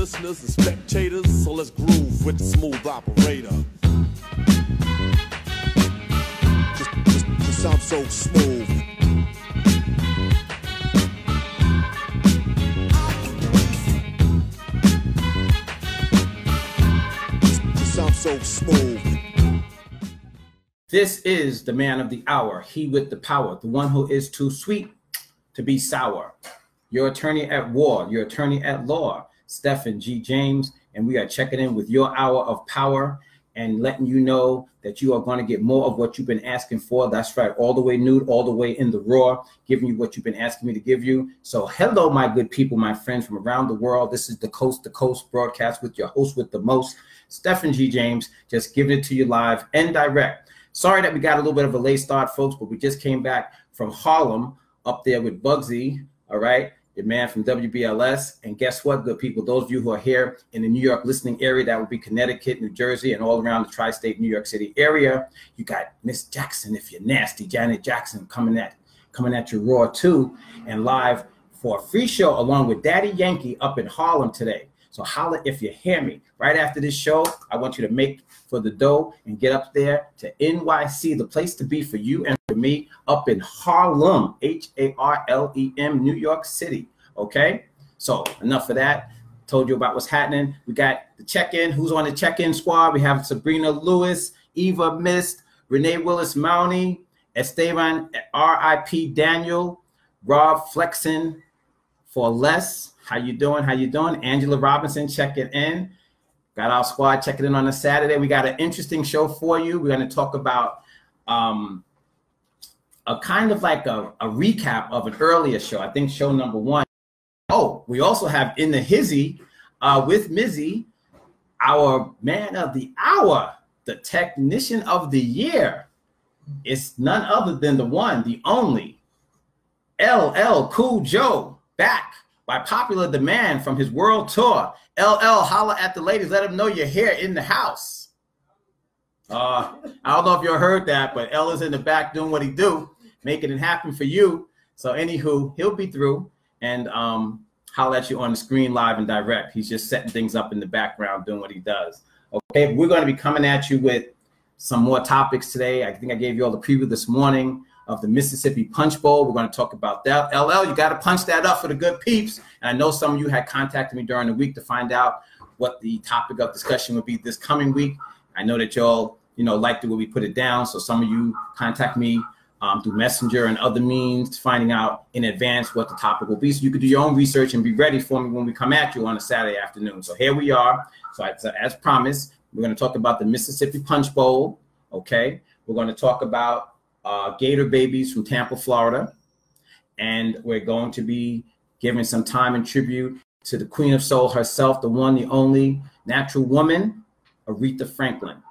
listeners and spectators, so let's groove with the smooth operator. This sounds so smooth. This sounds so smooth. This is the man of the hour, he with the power, the one who is too sweet to be sour. Your attorney at war, your attorney at law, Stephen G. James, and we are checking in with your hour of power and letting you know that you are going to get more of what you've been asking for. That's right, all the way nude, all the way in the raw, giving you what you've been asking me to give you. So hello, my good people, my friends from around the world. This is the Coast to Coast broadcast with your host with the most, Stephen G. James, just giving it to you live and direct. Sorry that we got a little bit of a late start, folks, but we just came back from Harlem up there with Bugsy, all right, your man from WBLS. And guess what, good people? Those of you who are here in the New York listening area, that would be Connecticut, New Jersey, and all around the tri-state New York City area. You got Miss Jackson, if you're nasty, Janet Jackson coming at you raw too, and live for a free show along with Daddy Yankee up in Harlem today. So holla if you hear me. Right after this show, I want you to make for the dough and get up there to NYC, the place to be for you and for me, up in Harlem, Harlem, New York City. Okay, so enough of that. Told you about what's happening. We got the check-in. Who's on the check-in squad? We have Sabrina Lewis, Eva Mist, Renee Willis Mounty, Esteban R.I.P. Daniel, Rob Flexen for less. How you doing? How you doing? Angela Robinson checking in. Got our squad checking in on a Saturday. We got an interesting show for you. We're going to talk about a kind of like a recap of an earlier show. I think show number 1. Oh, we also have in the hizzy with Mizzy, our man of the hour, the technician of the year. It's none other than the one, the only, LL Cool Joe, back by popular demand from his world tour. LL, holla at the ladies. Let them know you're here in the house. I don't know if you heard that, but L is in the back doing what he do, making it happen for you. So anywho, he'll be through and holla at you on the screen live and direct. He's just setting things up in the background, doing what he does. Okay, we're going to be coming at you with some more topics today. I think I gave you all the preview this morning of the Mississippi Punch Bowl. We're going to talk about that. LL, you got to punch that up for the good peeps. And I know some of you had contacted me during the week to find out what the topic of discussion would be this coming week. I know that y'all, liked the way we put it down. So some of you contact me through Messenger and other means, finding out in advance what the topic will be. So you could do your own research and be ready for me when we come at you on a Saturday afternoon. So here we are. So as promised, we're going to talk about the Mississippi Punch Bowl. Okay. We're going to talk about Gator babies from Tampa, Florida. And we're going to be giving some time and tribute to the Queen of Soul herself, the one, the only natural woman, Aretha Franklin.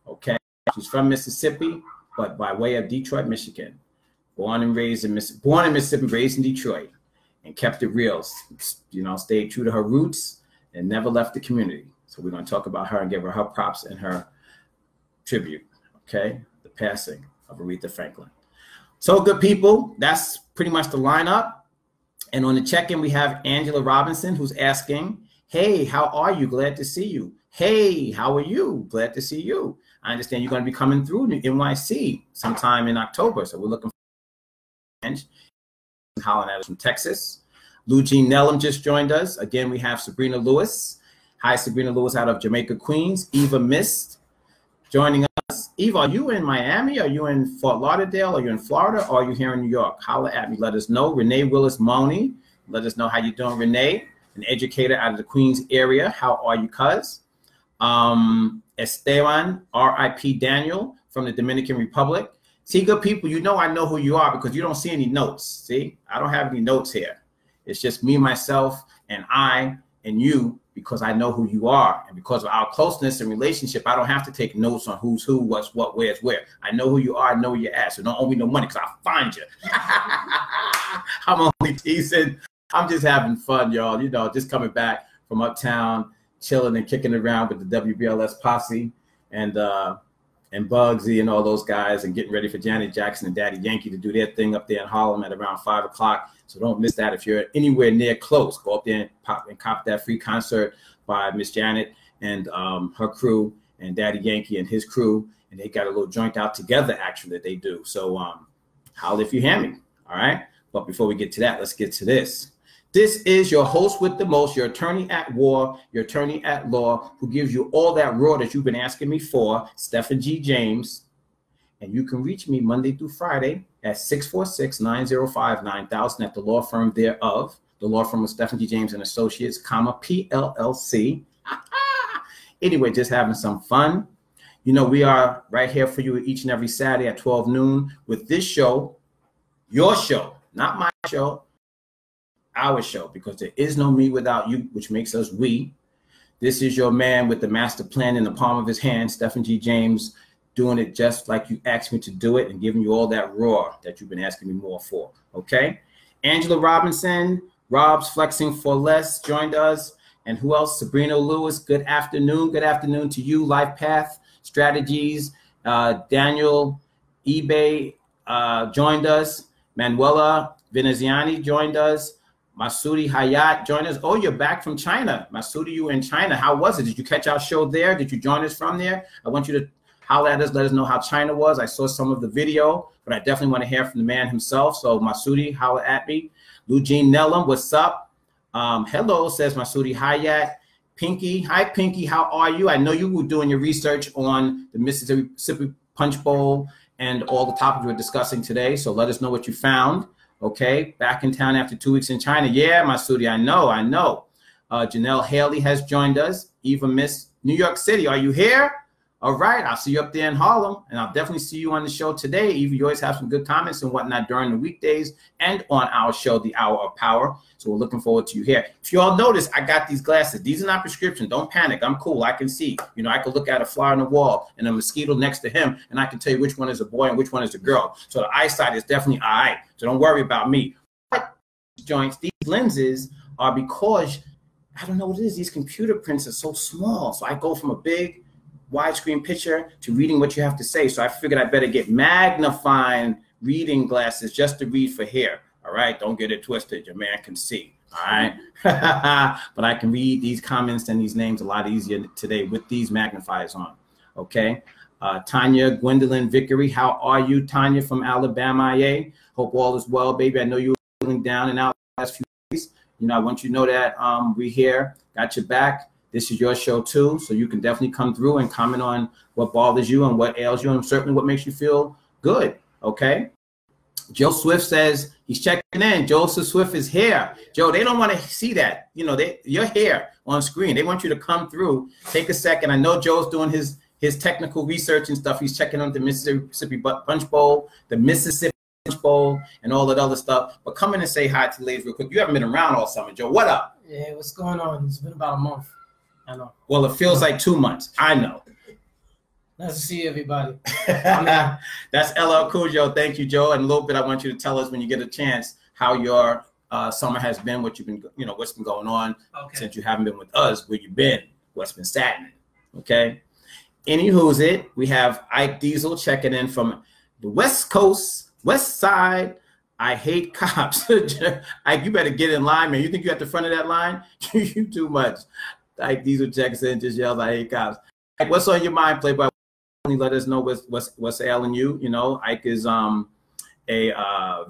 Okay. She's from Mississippi, but by way of Detroit, Michigan. Born in Mississippi, raised in Detroit, and kept it real. Stayed true to her roots and never left the community. So we're going to talk about her and give her her props and her tribute. Okay. The passing of Aretha Franklin. So good people, that's pretty much the lineup. And on the check-in, we have Angela Robinson, who's asking, hey, how are you? Glad to see you. Hey, how are you? Glad to see you. I understand you're going to be coming through NYC sometime in October. So we're looking for hollering at us from Texas. Lou Jean Nellum just joined us. Again, we have Sabrina Lewis. Hi, Sabrina Lewis out of Jamaica, Queens. Eva Mist joining us. Eva, are you in Miami? Are you in Fort Lauderdale? Are you in Florida? Or are you here in New York? Holla at me. Let us know. Renee Willis Mooney. Let us know how you're doing, Renee. An educator out of the Queens area. How are you, cuz? Esteban R.I.P. Daniel from the Dominican Republic. See, good people, I know who you are because you don't see any notes. See, I don't have any notes here. It's just me, myself, and I, and you, because I know who you are. And because of our closeness and relationship, I don't have to take notes on who's who, what's what, where's where. I know who you are, I know where you're at. So don't owe me no money because I'll find you. I'm only teasing. I'm just having fun, y'all. Just coming back from uptown, chilling and kicking around with the WBLS posse. And and Bugsy and all those guys, and getting ready for Janet Jackson and Daddy Yankee to do their thing up there in Harlem at around 5 o'clock. So don't miss that. If you're anywhere near close, go up there and cop that free concert by Miss Janet and her crew, and Daddy Yankee and his crew. And they got a little joint out together, actually, that they do. So holler if you hear me. All right. But before we get to that, let's get to this. This is your host with the most, your attorney at war, your attorney at law, who gives you all that raw that you've been asking me for, Stephen G. James. And you can reach me Monday through Friday at 646-905-9000 at the law firm thereof, the law firm of Stephen G. James and Associates, PLLC. Anyway, just having some fun. You know, we are right here for you each and every Saturday at 12 noon with this show, your show, not my show, our show, because there is no me without you, which makes us we. This is your man with the master plan in the palm of his hand, Stephen G. James, doing it just like you asked me to do it and giving you all that raw that you've been asking me more for, okay? Angela Robinson, Rob's Flexing for Less, joined us. And who else? Sabrina Lewis, good afternoon. Good afternoon to you, Life Path Strategies. Daniel eBay joined us. Manuela Veneziani joined us. Masudi Hayat joined us. Oh, you're back from China. Masudi, you were in China. How was it? Did you catch our show there? Did you join us from there? I want you to holler at us, let us know how China was. I saw some of the video, but I definitely want to hear from the man himself. So Masudi, holler at me. Lou Jean Nellam, what's up? Hello, says Masudi Hayat. Pinky, hi Pinky, how are you? I know you were doing your research on the Mississippi Punch Bowl and all the topics we're discussing today. So let us know what you found. Okay, back in town after 2 weeks in China. Yeah, Masudi, I know. Janelle Haley has joined us. Eva Miss New York City, are you here? All right, I'll see you up there in Harlem, and I'll definitely see you on the show today. Eva, you always have some good comments and whatnot during the weekdays and on our show, The Hour of Power. So we're looking forward to you here. If you all notice, I got these glasses. These are not prescription. Don't panic. I'm cool. I can see. You know, I can look at a fly on the wall and a mosquito next to him, and I can tell you which one is a boy and which one is a girl. So the eyesight is definitely all right. So don't worry about me. But joints, these lenses are because, I don't know what it is. These computer prints are so small. So I go from a big widescreen picture to reading what you have to say. So I figured I better get magnifying reading glasses just to read for here. All right, don't get it twisted. Your man can see. All right, but I can read these comments and these names a lot easier today with these magnifiers on. Okay, Tanya Gwendolyn Vickery, how are you, Tanya from Alabama? IA. Hope all is well, baby. I know you were feeling down and out the last few days. You know, I want you to know that we here, got your back. This is your show too, so you can definitely come through and comment on what bothers you and what ails you, and certainly what makes you feel good, okay? Joe Swift says he's checking in. Joseph Swift is here. Joe, they don't want to see that. You know, you're here on screen. They want you to come through. Take a second. I know Joe's doing his technical research and stuff. He's checking on the Mississippi Punch Bowl, the Mississippi Punch Bowl, and all that other stuff. But come in and say hi to the ladies real quick. You haven't been around all summer, Joe. What up? Yeah, what's going on? It's been about a month. I know. Well, it feels like 2 months. I know. Nice to see everybody. That's LL Cool Joe. Thank you, Joe. And a little bit, I want you to tell us when you get a chance how your summer has been, what you've been, you know, what's been going on since you haven't been with us, where you've been, what's been satinin'. Okay. Anywho's it, we have Ike Diesel checking in from the West Coast, West Side. I hate cops. Ike, you better get in line, man. You think you're at the front of that line? You too much. Ike Diesel checks in, just yells, I hate cops. Ike, what's on your mind, Playboy? Let us know what's ailing you. You know, Ike is a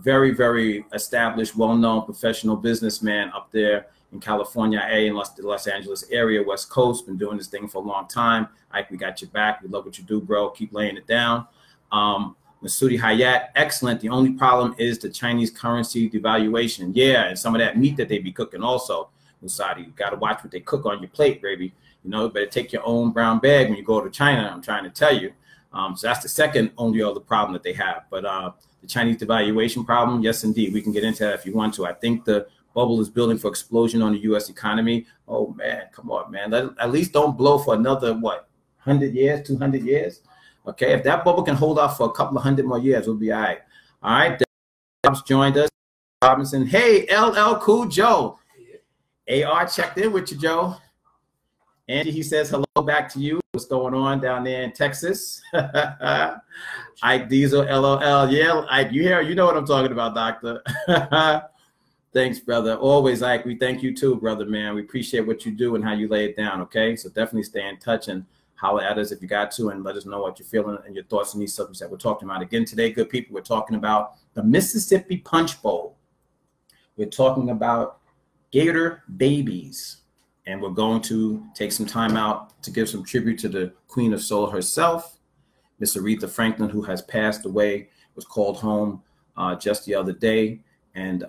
very, very established, well-known professional businessman up there in California, in the Los Angeles area, West Coast. Been doing this thing for a long time. Ike, we got your back. We love what you do, bro. Keep laying it down. Masudi Hayat, excellent. The only problem is the Chinese currency devaluation. Yeah, and some of that meat that they be cooking also. Musadi, you got to watch what they cook on your plate, baby. You know, better take your own brown bag when you go to China. I'm trying to tell you. So that's the second only other problem that they have. But the Chinese devaluation problem, yes, indeed. We can get into that if you want to. I think the bubble is building for explosion on the U.S. economy. Oh, man, come on, man. At least don't blow for another, what, 100 years, 200 years? Okay, if that bubble can hold off for a couple of hundred more years, we'll be all right. All right, Debs joined us. Robinson, hey, LL Cool Joe. AR checked in with you, Joe. Angie, he says hello back to you. What's going on down there in Texas? Ike Diesel, LOL. Yeah, Ike, you know what I'm talking about, doctor. Thanks, brother. Always, Ike. We thank you too, brother, man. We appreciate what you do and how you lay it down, okay? So definitely stay in touch and holler at us if you got to, and let us know what you're feeling and your thoughts on these subjects that we're talking about. Again, today, good people, we're talking about the Mississippi Punch Bowl. We're talking about Gator babies. And we're going to take some time out to give some tribute to the Queen of Soul herself, Miss Aretha Franklin, who has passed away, was called home just the other day. And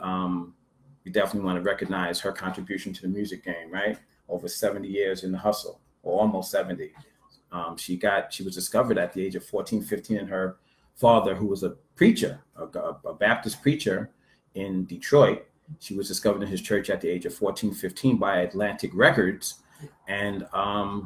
we definitely want to recognize her contribution to the music game, right? Over 70 years in the hustle, or almost 70. She was discovered at the age of 14, 15, and her father, who was a preacher, a Baptist preacher in Detroit. She was discovered in his church at the age of 14, 15 by Atlantic Records. And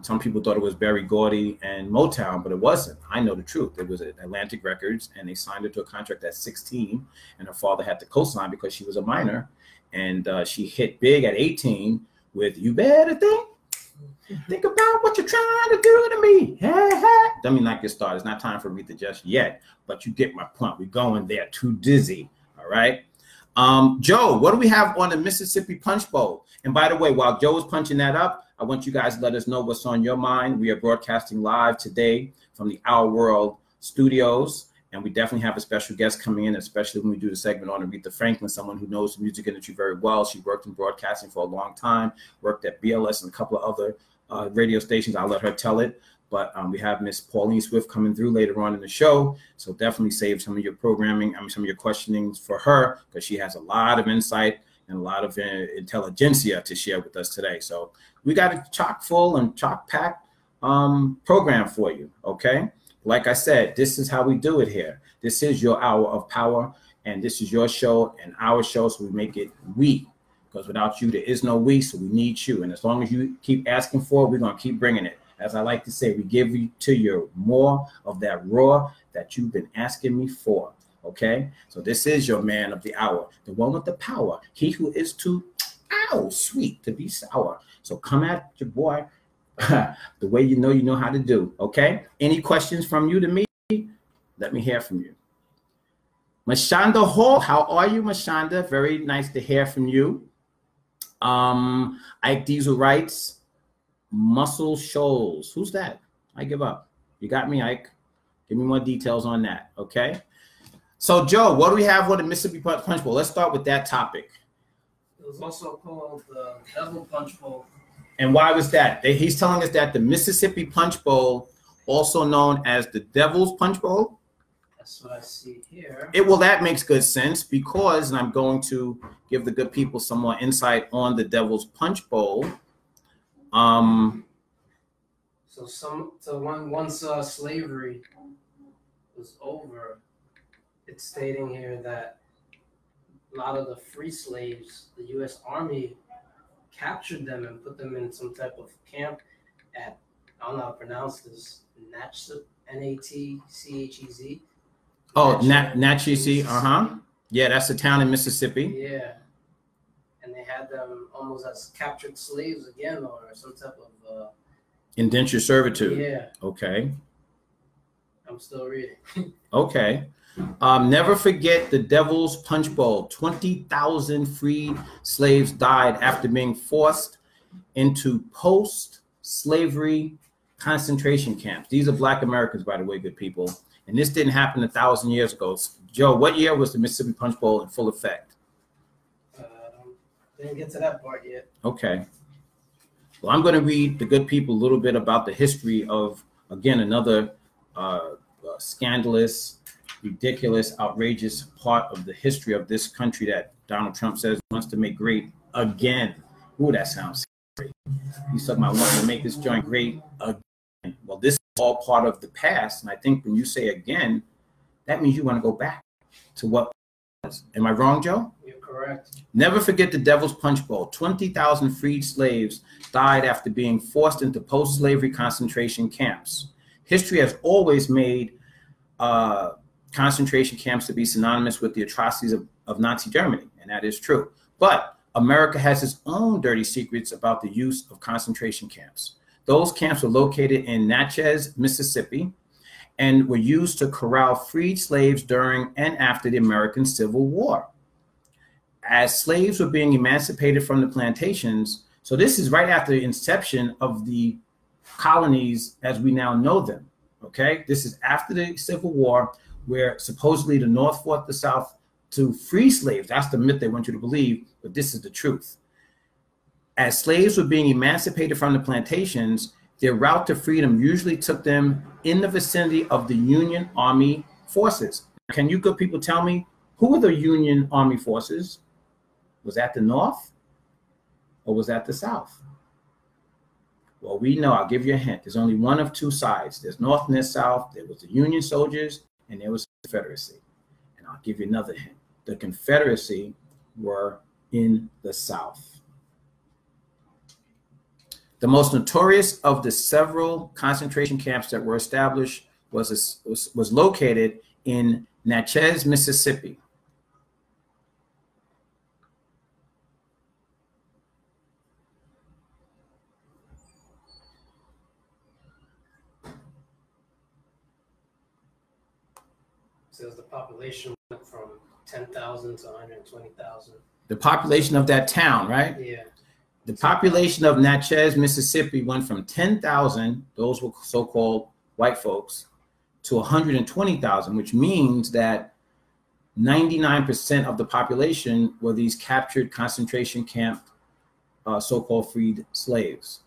some people thought it was Berry Gordy and Motown, but it wasn't. I know the truth. It was Atlantic Records, and they signed her to a contract at 16, and her father had to co-sign because she was a minor. And she hit big at 18 with You Better Think About What You're Trying to Do to Me. Let me not get started. It's not time for Aretha just yet, but you get my point. We're going there. Too dizzy. All right. Joe, what do we have on the Mississippi Punch Bowl? And by the way, while Joe is punching that up, I want you guys to let us know what's on your mind. We are broadcasting live today from the Our World studios, and we definitely have a special guest coming in, especially when we do the segment on Aretha Franklin, someone who knows the music industry very well. She worked in broadcasting for a long time, worked at BLS and a couple of other radio stations. I'll let her tell it. But we have Miss Pauline Swift coming through later on in the show. So definitely save some of your programming, some of your questionings for her, because she has a lot of insight and a lot of intelligentsia to share with us today. So we got a chock full and chock packed program for you, okay? Like I said, this is how we do it here. This is your hour of power, and this is your show and our show, so we make it we. Because without you, there is no we, so we need you. And as long as you keep asking for it, we're going to keep bringing it. As I like to say, we give you to you more of that raw that you've been asking me for, okay? So this is your man of the hour, the one with the power, he who is too sweet to be sour. So come at your boy the way you know how to do, okay? Any questions from you to me? Let me hear from you. Mashonda Hall, how are you, Mashonda? Very nice to hear from you. Ike Diesel writes, Muscle Shoals. Who's that? I give up. You got me, Ike. Give me more details on that, okay? So, Joe, what do we have on the Mississippi Punch Bowl? Let's start with that topic. It was also called the Devil Punch Bowl. And why was that? He's telling us that the Mississippi Punch Bowl, also known as the Devil's Punch Bowl. That's what I see here. Well, that makes good sense because, and I'm going to give the good people some more insight on the Devil's Punch Bowl. Once slavery was over, it's stating here that a lot of the free slaves, the U.S. Army captured them and put them in some type of camp at, I don't know how to pronounce this, Natchez, N-A-T-C-H-E-Z. Oh, Natchez, yeah, that's a town in Mississippi. Yeah. And they had them almost as captured slaves again, or some type of indentured servitude. Yeah. Okay. I'm still reading. Okay. Never forget the Devil's Punch Bowl. 20,000 freed slaves died after being forced into post-slavery concentration camps. These are Black Americans, by the way, good people. And this didn't happen 1,000 years ago. Joe, what year was the Mississippi Punch Bowl in full effect? Didn't get to that part yet. Okay. Well, I'm going to read the good people a little bit about the history of, again, another scandalous, ridiculous, outrageous part of the history of this country that Donald Trump says wants to make great again. Ooh, that sounds great. He's talking about wanting to make this joint great again. Well, this is all part of the past. And I think when you say again, that means you want to go back to what was. Am I wrong, Joe? You're correct. Never forget the Devil's Punch Bowl. 20,000 freed slaves died after being forced into post-slavery concentration camps. History has always made concentration camps to be synonymous with the atrocities of Nazi Germany, and that is true. But America has its own dirty secrets about the use of concentration camps. Those camps were located in Natchez, Mississippi, and were used to corral freed slaves during and after the American Civil War. As slaves were being emancipated from the plantations, so this is right after the inception of the colonies as we now know them, okay? This is after the Civil War, where supposedly the North fought the South to free slaves. That's the myth they want you to believe, but this is the truth. As slaves were being emancipated from the plantations, their route to freedom usually took them in the vicinity of the Union Army forces. Can you good people tell me, who were the Union Army forces? Was that the North or was that the South? Well, we know, I'll give you a hint. There's only one of two sides. There's North and there's South. There was the Union soldiers and there was the Confederacy. And I'll give you another hint. The Confederacy were in the South. The most notorious of the several concentration camps that were established was located in Natchez, Mississippi. Says the population went from 10,000 to 120,000. The population of that town, right? Yeah. The population of Natchez, Mississippi went from 10,000, those were so-called white folks, to 120,000, which means that 99% of the population were these captured concentration camp, so-called freed slaves.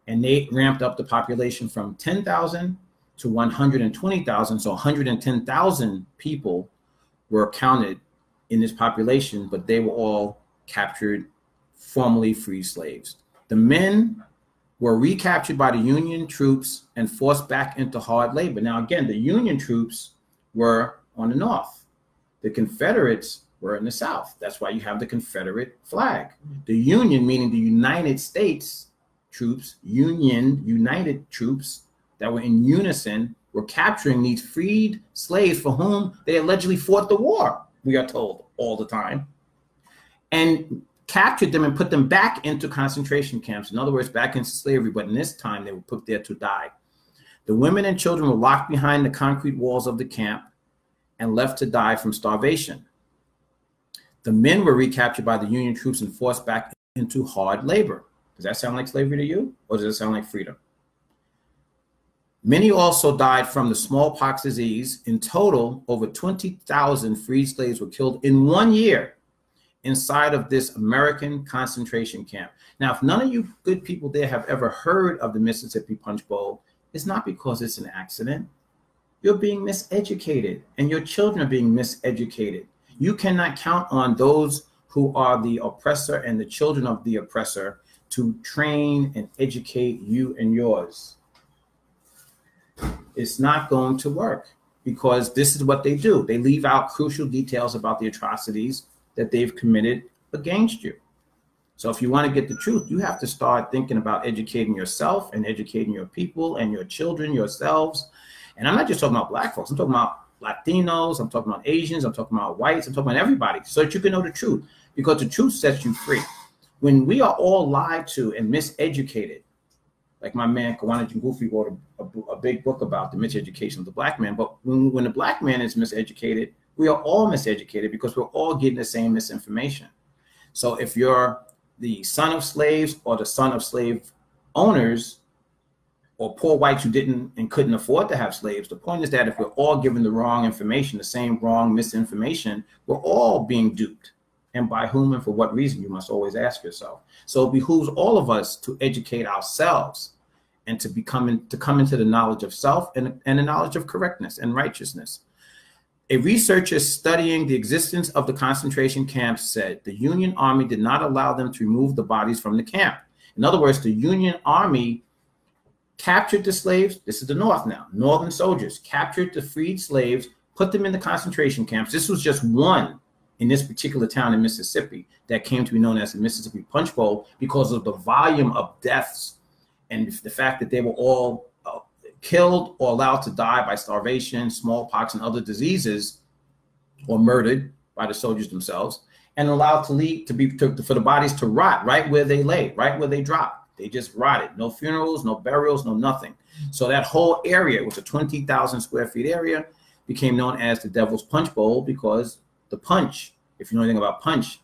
And they ramped up the population from 10,000 to 120,000. So 110,000 people were counted in this population, but they were all captured, formerly free slaves. The men were recaptured by the Union troops and forced back into hard labor. Now, again, the Union troops were on the North. The Confederates were in the South. That's why you have the Confederate flag. The Union, meaning the United States troops, United troops that were in unison, were capturing these freed slaves for whom they allegedly fought the war, we are told all the time, and captured them and put them back into concentration camps. In other words, back into slavery, but in this time they were put there to die. The women and children were locked behind the concrete walls of the camp and left to die from starvation. The men were recaptured by the Union troops and forced back into hard labor. Does that sound like slavery to you, or does it sound like freedom? Many also died from the smallpox disease. In total, over 20,000 freed slaves were killed in 1 year inside of this American concentration camp. Now, if none of you good people there have ever heard of the Mississippi Punch Bowl, it's not because it's an accident. You're being miseducated, and your children are being miseducated. You cannot count on those who are the oppressor and the children of the oppressor to train and educate you and yours. It's not going to work, because this is what they do. They leave out crucial details about the atrocities that they've committed against you. So if you want to get the truth, you have to start thinking about educating yourself and educating your people and your children, yourselves. And I'm not just talking about Black folks. I'm talking about Latinos. I'm talking about Asians. I'm talking about whites. I'm talking about everybody, so that you can know the truth, because the truth sets you free. When we are all lied to and miseducated, like my man Kawana Jingufi wrote a big book about the miseducation of the Black man. But when the Black man is miseducated, we are all miseducated, because we're all getting the same misinformation. So if you're the son of slaves or the son of slave owners, or poor whites who didn't and couldn't afford to have slaves, the point is that if we're all given the wrong information, the same wrong misinformation, we're all being duped. And by whom and for what reason, you must always ask yourself. So it behooves all of us to educate ourselves and to come into the knowledge of self and the knowledge of correctness and righteousness. A researcher studying the existence of the concentration camps said the Union Army did not allow them to remove the bodies from the camp. In other words, the Union Army captured the slaves. This is the North now. Northern soldiers captured the freed slaves, put them in the concentration camps. This was just one in this particular town in Mississippi that came to be known as the Mississippi Punch Bowl, because of the volume of deaths and the fact that they were all killed or allowed to die by starvation, smallpox, and other diseases, or murdered by the soldiers themselves, and allowed for the bodies to rot right where they lay, right where they dropped. They just rotted. No funerals, no burials, no nothing. So that whole area, which was a 20,000 square feet area, became known as the Devil's Punch Bowl because the punch, if you know anything about punch,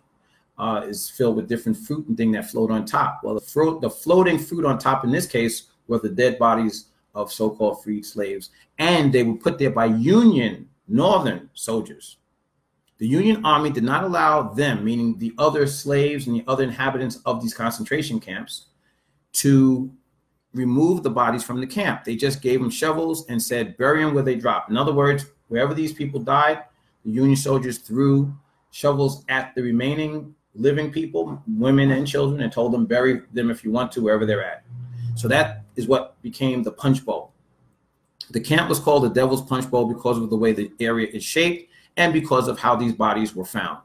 is filled with different fruit and things that float on top. Well, the floating fruit on top in this case were the dead bodies of so-called freed slaves, and they were put there by Union Northern soldiers. The Union Army did not allow them, meaning the other slaves and the other inhabitants of these concentration camps, to remove the bodies from the camp. They just gave them shovels and said, bury them where they drop. In other words, wherever these people died, the Union soldiers threw shovels at the remaining living people, women and children, and told them, bury them if you want to, wherever they're at. So that is what became the Punch Bowl. The camp was called the Devil's Punch Bowl because of the way the area is shaped and because of how these bodies were found.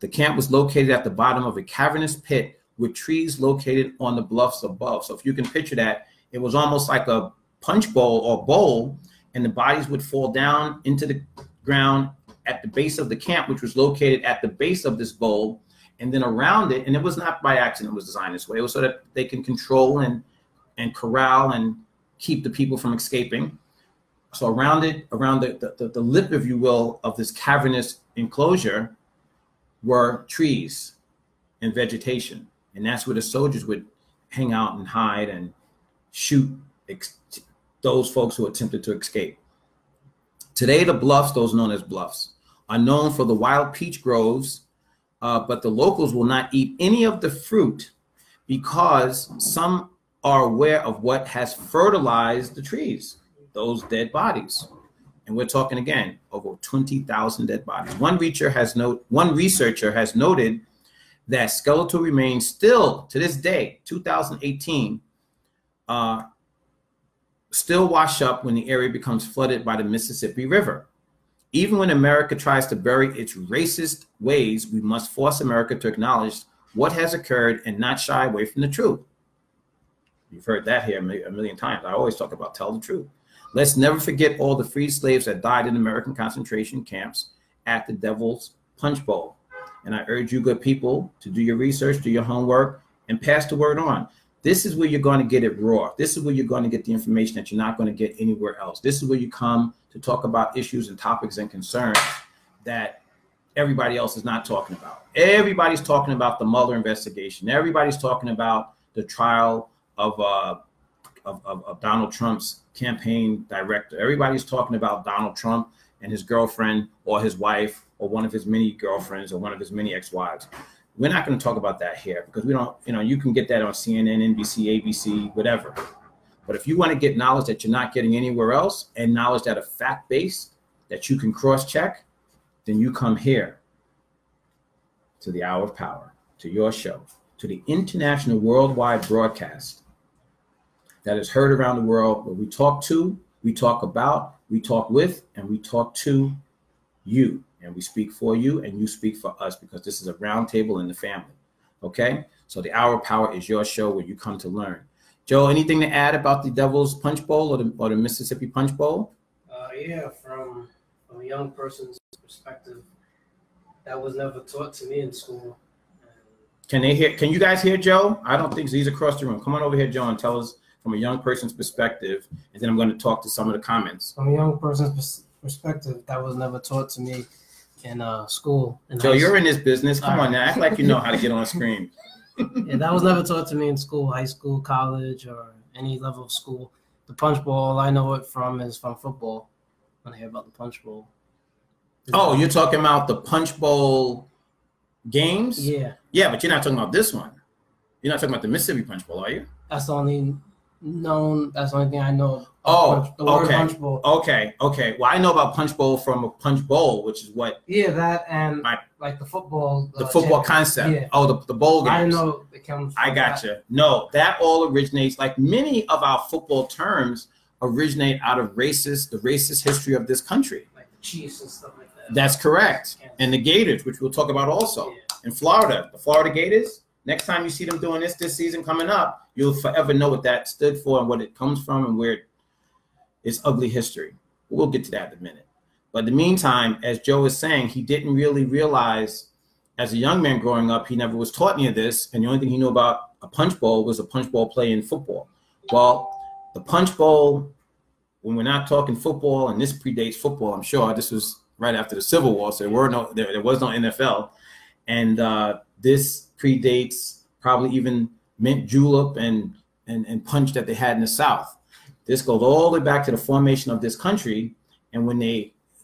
The camp was located at the bottom of a cavernous pit with trees located on the bluffs above. So if you can picture that, it was almost like a punch bowl or bowl, and the bodies would fall down into the ground at the base of the camp, which was located at the base of this bowl, and then around it, and it was not by accident it was designed this way, it was so that they can control and corral and keep the people from escaping. So around it, around the lip, if you will, of this cavernous enclosure were trees and vegetation. And that's where the soldiers would hang out and hide and shoot those folks who attempted to escape. Today, the bluffs, those known as bluffs, are known for the wild peach groves, but the locals will not eat any of the fruit because some are aware of what has fertilized the trees, those dead bodies. And we're talking again over 20,000 dead bodies. One researcher has noted that skeletal remains still to this day, 2018, still wash up when the area becomes flooded by the Mississippi River. Even when America tries to bury its racist ways, we must force America to acknowledge what has occurred and not shy away from the truth. You've heard that here a million times. I always talk about tell the truth. Let's never forget all the free slaves that died in American concentration camps at the Devil's Punch Bowl. And I urge you good people to do your research, do your homework, and pass the word on. This is where you're going to get it raw. This is where you're going to get the information that you're not going to get anywhere else. This is where you come to talk about issues and topics and concerns that everybody else is not talking about. Everybody's talking about the Mueller investigation. Everybody's talking about the trial of Donald Trump's campaign director. Everybody's talking about Donald Trump and his girlfriend or his wife or one of his many girlfriends or one of his many ex-wives. We're not going to talk about that here because we don't, you can get that on CNN, NBC, ABC, whatever. But if you want to get knowledge that you're not getting anywhere else and knowledge that are fact-based that you can cross-check, then you come here to the Hour of Power, to your show, to the international worldwide broadcast that is heard around the world, where we talk to, we talk about, we talk with, and we talk to you. And we speak for you, and you speak for us, because this is a round table in the family. Okay? So the Hour of Power is your show where you come to learn. Joe, anything to add about the Devil's Punch Bowl or the Mississippi Punch Bowl? Yeah, from a young person's perspective, that was never taught to me in school. Can you guys hear Joe? I don't think so. He's across the room. Come on over here, Joe, and tell us from a young person's perspective, and then I'm going to talk to some of the comments. From a young person's perspective, that was never taught to me in school. Joe, you're in this business. Come on now, act like you know how to get on screen. Yeah, that was never taught to me in school, high school, college, or any level of school. The Punch Bowl, all I know it from is from football. When I hear about the Punch Bowl. Oh, you're talking about the Punch Bowl games? Yeah. Yeah, but you're not talking about this one. You're not talking about the Mississippi Punch Bowl, are you? That's the only thing I know. Oh, the word okay. Punch Bowl. Okay. Well, I know about Punch Bowl from a Punch Bowl, which is what. Yeah, that and like the football. The football concept. Yeah. Oh, the bowl games. I didn't know it comes from I gotcha. No, that all originates, like many of our football terms originate out of the racist history of this country. Like the Chiefs and stuff like that. That's correct. And the Gators, which we'll talk about also. Yeah. In Florida, the Florida Gators. Next time you see them doing this season coming up, you'll forever know what that stood for and what it comes from and where it's ugly history. We'll get to that in a minute. But in the meantime, as Joe is saying, he didn't really realize as a young man growing up, he never was taught any of this. And the only thing he knew about a punch bowl was a punch bowl play in football. Well, the punch bowl, when we're not talking football, and this predates football, I'm sure this was right after the Civil War, so there was no NFL, and this predates probably even mint julep and punch that they had in the South. This goes all the way back to the formation of this country, and when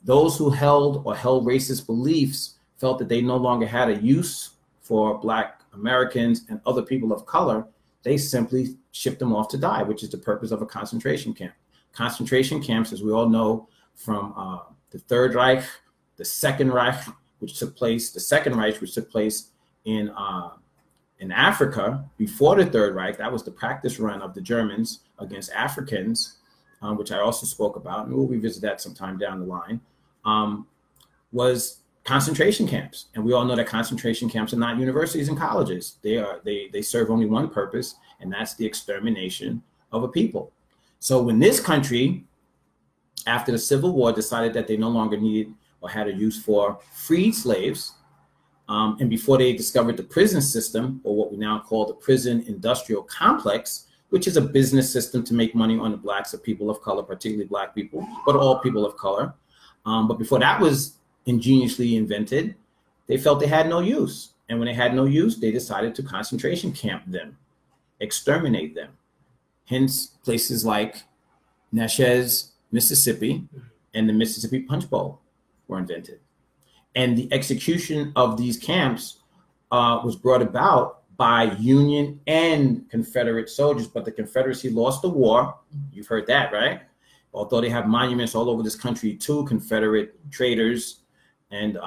those who held racist beliefs felt that they no longer had a use for Black Americans and other people of color, they simply shipped them off to die, which is the purpose of a concentration camp. Concentration camps, as we all know, from the Third Reich, the Second Reich, which took place, the Second Reich, which took place in Africa before the Third Reich. That was the practice run of the Germans against Africans, which I also spoke about, and we'll revisit that sometime down the line, was concentration camps. And we all know that concentration camps are not universities and colleges. They serve only one purpose, and that's the extermination of a people. So when this country, after the Civil War, decided that they no longer needed or had a use for freed slaves, and before they discovered the prison system, or what we now call the prison industrial complex, which is a business system to make money on the blacks of people of color, particularly Black people, but all people of color. But before that was ingeniously invented, they felt they had no use. And when they had no use, they decided to concentration camp them, exterminate them. Hence, places like Natchez, Mississippi, and the Mississippi Punch Bowl were invented. And the execution of these camps was brought about by Union and Confederate soldiers, but the Confederacy lost the war. You've heard that, right? Although they have monuments all over this country to Confederate traitors, and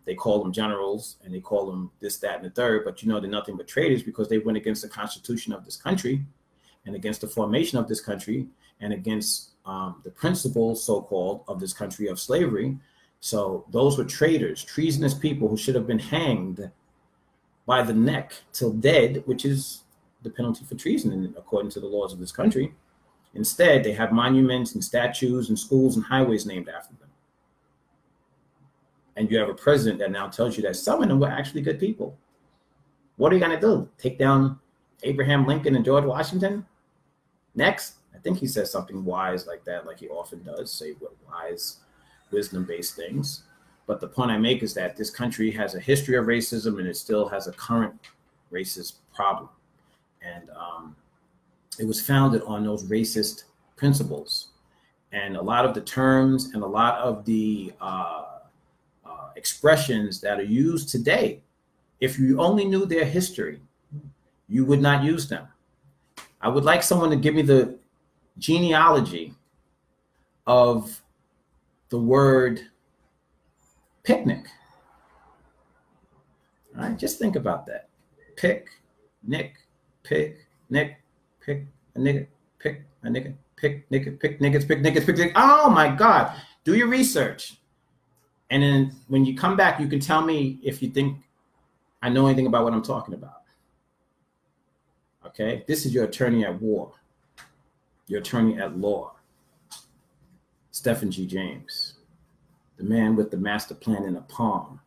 they call them generals, and they call them this, that, and the third, but you know they're nothing but traitors because they went against the Constitution of this country and against the formation of this country and against the principles, so-called, of this country of slavery. So those were traitors, treasonous people who should have been hanged by the neck till dead, which is the penalty for treason according to the laws of this country. Instead, they have monuments and statues and schools and highways named after them. And you have a president that now tells you that some of them were actually good people. What are you going to do? Take down Abraham Lincoln and George Washington? Next, I think he says something wise like that, like he often does, say what wise, wisdom-based things. But the point I make is that this country has a history of racism, and it still has a current racist problem. And it was founded on those racist principles. And a lot of the terms and a lot of the expressions that are used today, if you only knew their history, you would not use them. I would like someone to give me the genealogy of the word picnic. All right, just think about that. Pick, nick, pick, nick, pick a nigga, pick a nigga, pick nigga, pick niggas, pick niggas, pick niggas. Oh my God, do your research. And then when you come back, you can tell me if you think I know anything about what I'm talking about. Okay, this is your attorney at war, your attorney at law, Stephen G. James, the man with the master plan in the palm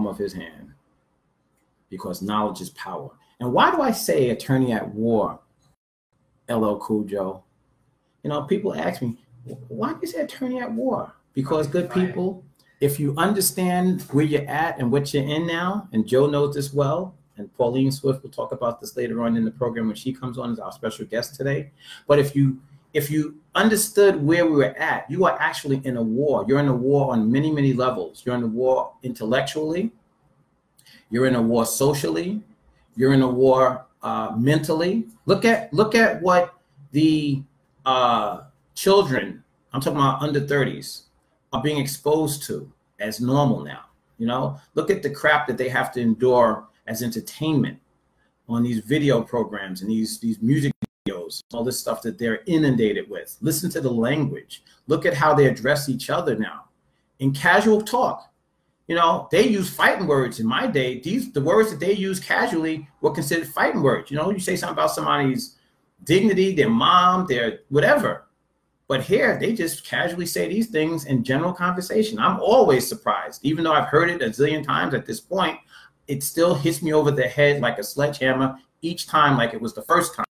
of his hand, because knowledge is power. And why do I say attorney at war, LL Cool Joe? You know, people ask me, why do you say attorney at war? Because good people, if you understand where you're at and what you're in now, and Joe knows this well, and Pauline Swift will talk about this later on in the program when she comes on as our special guest today. But if you understood where we were at, you are actually in a war. You're in a war on many, many levels. You're in a war intellectually. You're in a war socially. You're in a war mentally. Look at what the children, I'm talking about under 30s, are being exposed to as normal now. You know, look at the crap that they have to endure as entertainment on these video programs and these music videos, all this stuff that they're inundated with. Listen to the language. Look at how they address each other now in casual talk. You know, they use fighting words. In my day, the words that they use casually were considered fighting words. You know, you say something about somebody's dignity, their mom, their whatever. But here, they just casually say these things in general conversation. I'm always surprised, even though I've heard it a zillion times at this point. it still hits me over the head like a sledgehammer each time, like it was the first time.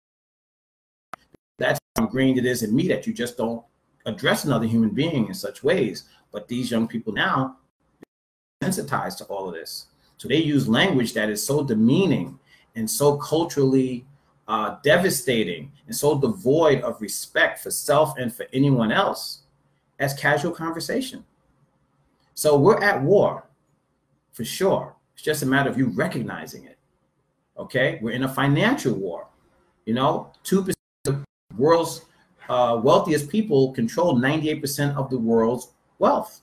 That's how ingrained it is in me that you just don't address another human being in such ways. But these young people now are sensitized to all of this. So they use language that is so demeaning and so culturally devastating and so devoid of respect for self and for anyone else as casual conversation. So we're at war, for sure. It's just a matter of you recognizing it. Okay, we're in a financial war. You know, 2% of the world's wealthiest people control 98% of the world's wealth.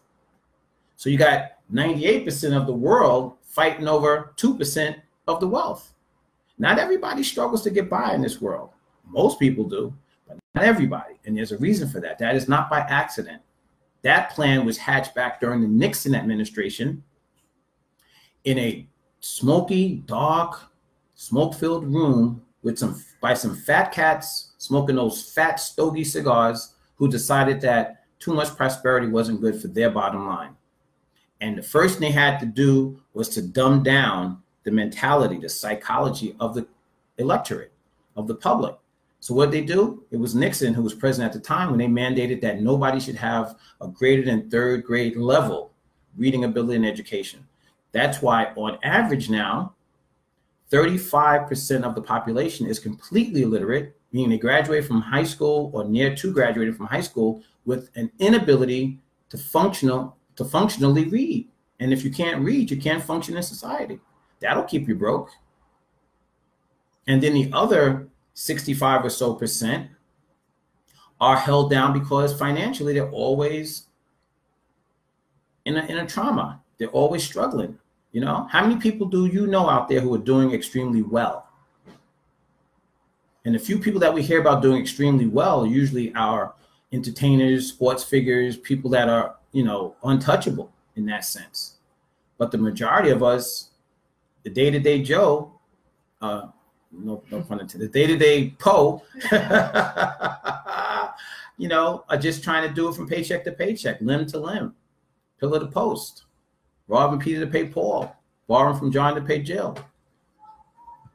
So you got 98% of the world fighting over 2% of the wealth. Not everybody struggles to get by in this world. Most people do, but not everybody. And there's a reason for that. That is not by accident. That plan was hatched back during the Nixon administration in a smoky, dark, smoke-filled room with some fat cats smoking those fat stogie cigars who decided that too much prosperity wasn't good for their bottom line. And the first thing they had to do was to dumb down the mentality, the psychology of the electorate, of the public. So what they do? It was Nixon, who was president at the time, when they mandated that nobody should have a greater than third grade level reading ability and education. That's why on average now, 35% of the population is completely illiterate, meaning they graduate from high school or near to graduating from high school with an inability to functionally read. And if you can't read, you can't function in society. That'll keep you broke. And then the other 65 or so percent are held down because financially they're always in a trauma. They're always struggling. You know, how many people do you know out there who are doing extremely well? And the few people that we hear about doing extremely well are usually our entertainers, sports figures, people that are, you know, untouchable in that sense. But the majority of us, the day-to-day Joe, no pun intended, the day-to-day Poe, you know, are just trying to do it from paycheck to paycheck, limb to limb, pillar to post, robbing Peter to pay Paul, borrowing from John to pay Jill.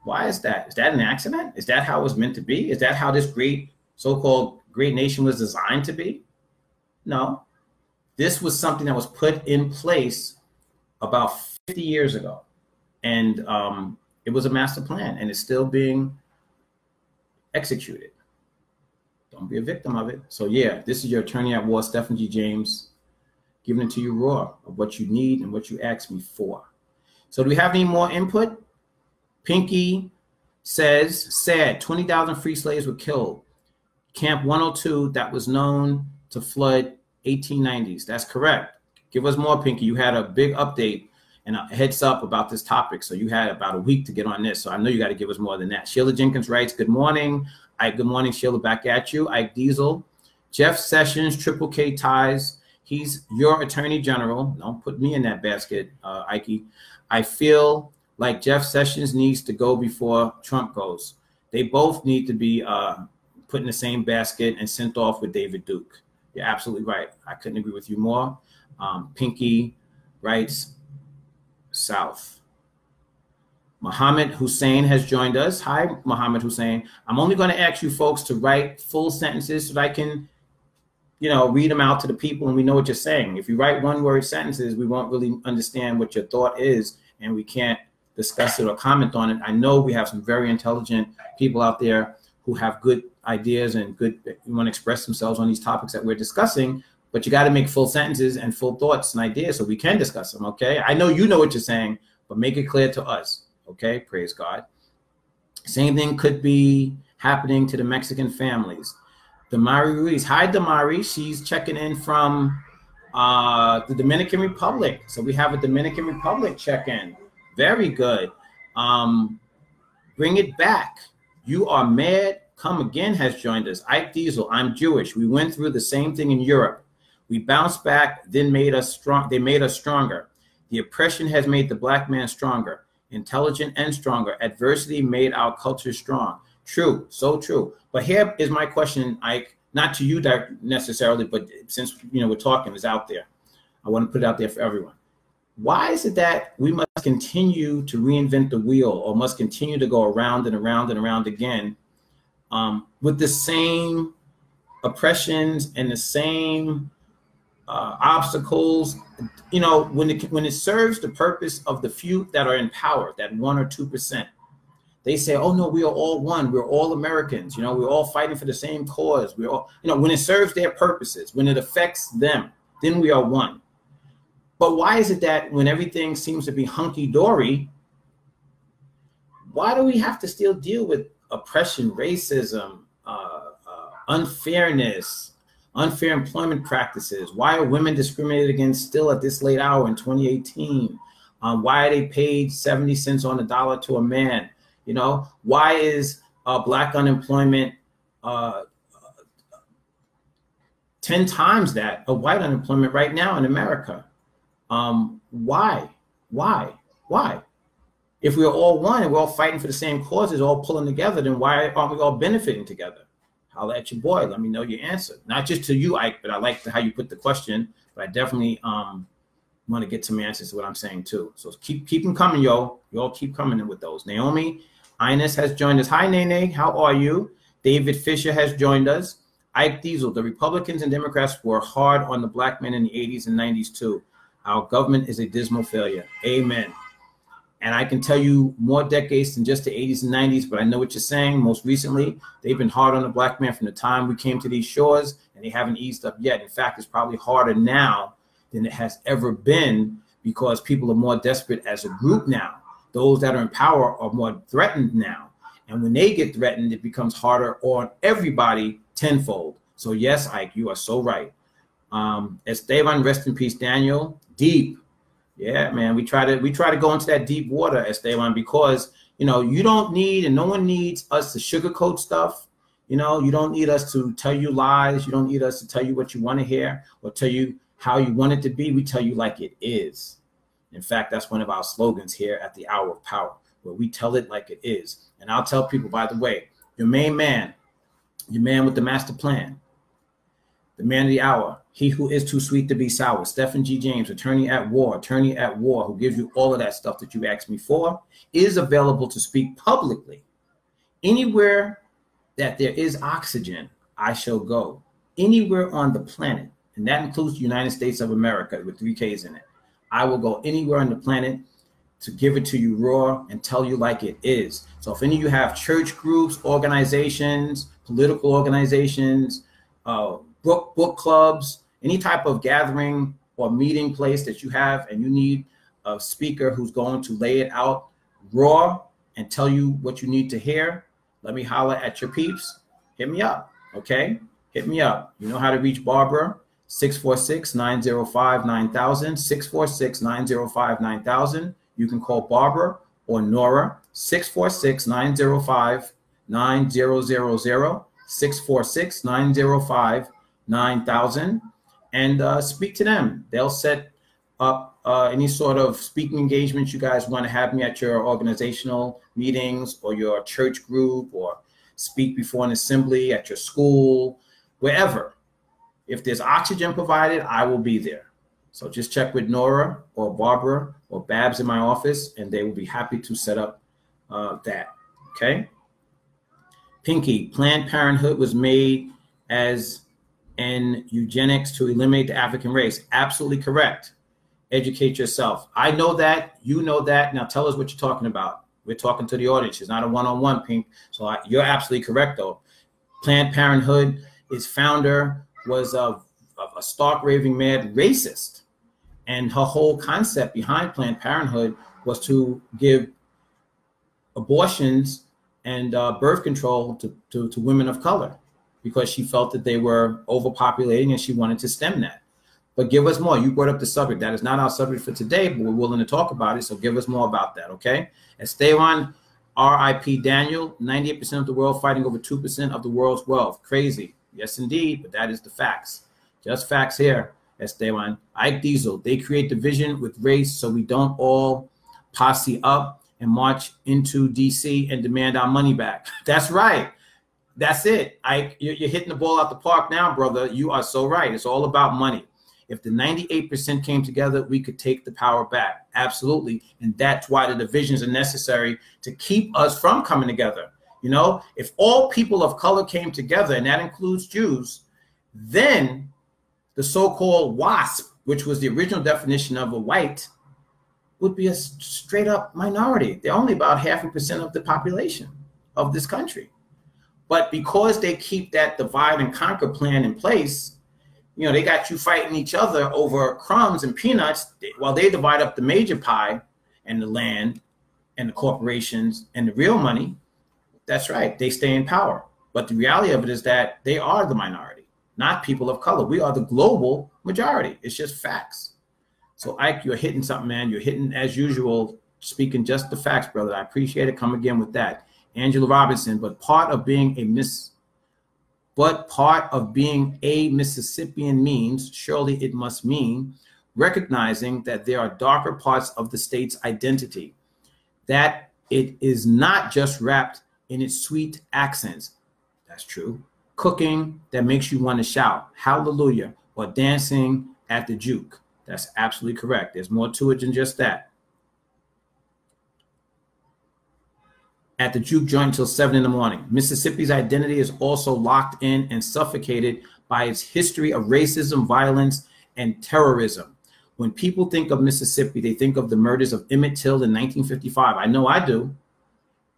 Why is that? Is that an accident? Is that how it was meant to be? Is that how this great, so-called great nation was designed to be? No. This was something that was put in place about 50 years ago. And it was a master plan, and it's still being executed. Don't be a victim of it. So yeah, this is your attorney at war, Stephen G. James, giving it to you raw of what you need and what you asked me for. So do we have any more input? Pinky says, sad, 20,000 free slaves were killed. Camp 102 that was known to flood 1890s. That's correct. Give us more, Pinky. You had a big update and a heads up about this topic. So you had about a week to get on this. So I know you got to give us more than that. Sheila Jenkins writes, good morning. Good morning, Sheila, back at you. Ike Diesel, Jeff Sessions, Triple K ties. He's your attorney general. Don't put me in that basket, Ike. I feel like Jeff Sessions needs to go before Trump goes. They both need to be put in the same basket and sent off with David Duke. You're absolutely right. I couldn't agree with you more. Pinky writes, South. Mohammed Hussein has joined us. Hi, Mohammed Hussein. I'm only going to ask you folks to write full sentences so that I can, you know, read them out to the people and we know what you're saying. If you write one-word sentences, we won't really understand what your thought is and we can't discuss it or comment on it. I know we have some very intelligent people out there who have good ideas and want to express themselves on these topics that we're discussing, but you got to make full sentences and full thoughts and ideas so we can discuss them, okay? I know you know what you're saying, but make it clear to us, okay? Praise God. Same thing could be happening to the Mexican families. Damari Ruiz. Hi, Damari. She's checking in from the Dominican Republic. So we have a Dominican Republic check-in. Very good. Bring it back. You are mad. Come again has joined us. Ike Diesel. I'm Jewish. We went through the same thing in Europe. We bounced back, then made us strong. They made us stronger. The oppression has made the black man stronger, intelligent and stronger. Adversity made our culture strong. True, so true. But here is my question, Ike, not to you necessarily, but since we're talking, it's out there. I want to put it out there for everyone. Why is it that we must continue to reinvent the wheel, or must continue to go around and around and around again with the same oppressions and the same obstacles? You know, when it serves the purpose of the few that are in power, that 1 or 2%, they say, oh no, we are all one. We're all Americans. You know, we're all fighting for the same cause. We're all, you know, when it serves their purposes, when it affects them, then we are one. But why is it that when everything seems to be hunky-dory, why do we have to still deal with oppression, racism, unfairness, unfair employment practices? Why are women discriminated against still at this late hour in 2018? Why are they paid 70 cents on the dollar to a man? You know, why is Black unemployment 10 times that of white unemployment right now in America? Why? If we're all one and we're all fighting for the same causes, all pulling together, then why aren't we all benefiting together? Holla at your boy. Let me know your answer. Not just to you, Ike, but I like how you put the question. But I definitely want to get some answers to what I'm saying too. So keep them coming, yo. You all keep coming in with those. Naomi Ines has joined us. Hi, Nene. How are you? David Fisher has joined us. Ike Diesel. The Republicans and Democrats were hard on the Black men in the 80s and 90s too. Our government is a dismal failure. Amen. And I can tell you more decades than just the 80s and 90s, but I know what you're saying. Most recently, they've been hard on the Black man from the time we came to these shores, and they haven't eased up yet. In fact, it's probably harder now than it has ever been, because people are more desperate as a group now. Those that are in power are more threatened now. And when they get threatened, it becomes harder on everybody tenfold. So yes, Ike, you are so right. Esteban, rest in peace, Daniel. Deep. Yeah, man, we try to go into that deep water, Esteban, because, you know, you don't need, and no one needs us to sugarcoat stuff. You know, you don't need us to tell you lies. You don't need us to tell you what you want to hear or tell you how you want it to be. We tell you like it is. In fact, that's one of our slogans here at the Hour of Power, where we tell it like it is. And I'll tell people, by the way, your main man, your man with the master plan, the man of the hour, he who is too sweet to be sour, Stephen G. James, attorney at war, who gives you all of that stuff that you asked me for, is available to speak publicly. Anywhere that there is oxygen, I shall go. Anywhere on the planet, and that includes the United States of America with 3 Ks in it. I will go anywhere on the planet to give it to you raw and tell you like it is. So if any of you have church groups, organizations, political organizations, book clubs, any type of gathering or meeting place that you have, and you need a speaker who's going to lay it out raw and tell you what you need to hear, let me holler at your peeps. Hit me up, okay? Hit me up. You know how to reach Barbara, 646-905-9000, 646-905-9000. You can call Barbara or Nora, 646-905-9000, 646-905-9000, and speak to them. They'll set up any sort of speaking engagements you guys want to have me at your organizational meetings or your church group, or speak before an assembly at your school, wherever. If there's oxygen provided, I will be there. So just check with Nora or Barbara or Babs in my office, and they will be happy to set up that, okay? Pinky, Planned Parenthood was made as an eugenics to eliminate the African race. Absolutely correct. Educate yourself. I know that. You know that. Now tell us what you're talking about. We're talking to the audience. It's not a one-on-one, Pink. So you're absolutely correct, though. Planned Parenthood, its founder was a stark, raving mad racist. And her whole concept behind Planned Parenthood was to give abortions and birth control to women of color, because she felt that they were overpopulating and she wanted to stem that. But give us more. You brought up the subject. That is not our subject for today, but we're willing to talk about it. So give us more about that, okay? Esteban, R.I.P. Daniel, 98% of the world fighting over 2% of the world's wealth. Crazy. Yes, indeed, but that is the facts. Just facts here, Esteban. Ike Diesel, they create division with race so we don't all posse up and march into D.C. and demand our money back. That's right. That's it. Ike, you're hitting the ball out the park now, brother. You are so right. It's all about money. If the 98% came together, we could take the power back. Absolutely. And that's why the divisions are necessary to keep us from coming together. You know, if all people of color came together, and that includes Jews, then the so-called WASP, which was the original definition of a white, would be a straight up minority. They're only about 0.5% of the population of this country. But because they keep that divide and conquer plan in place, you know, they got you fighting each other over crumbs and peanuts while they divide up the major pie and the land and the corporations and the real money. That's right. They stay in power. But the reality of it is that they are the minority, not people of color. We are the global majority. It's just facts. So Ike, you're hitting something, man. You're hitting, as usual, speaking just the facts, brother. I appreciate it. Come again with that. Angela Robinson, but part of being a Mississippian means, surely it must mean, recognizing that there are darker parts of the state's identity, that it is not just wrapped in its sweet accents. That's true. Cooking that makes you want to shout hallelujah, or dancing at the juke. That's absolutely correct. There's more to it than just that. At the juke joint until 7 in the morning. Mississippi's identity is also locked in and suffocated by its history of racism, violence, and terrorism. When people think of Mississippi, they think of the murders of Emmett Till in 1955. I know I do.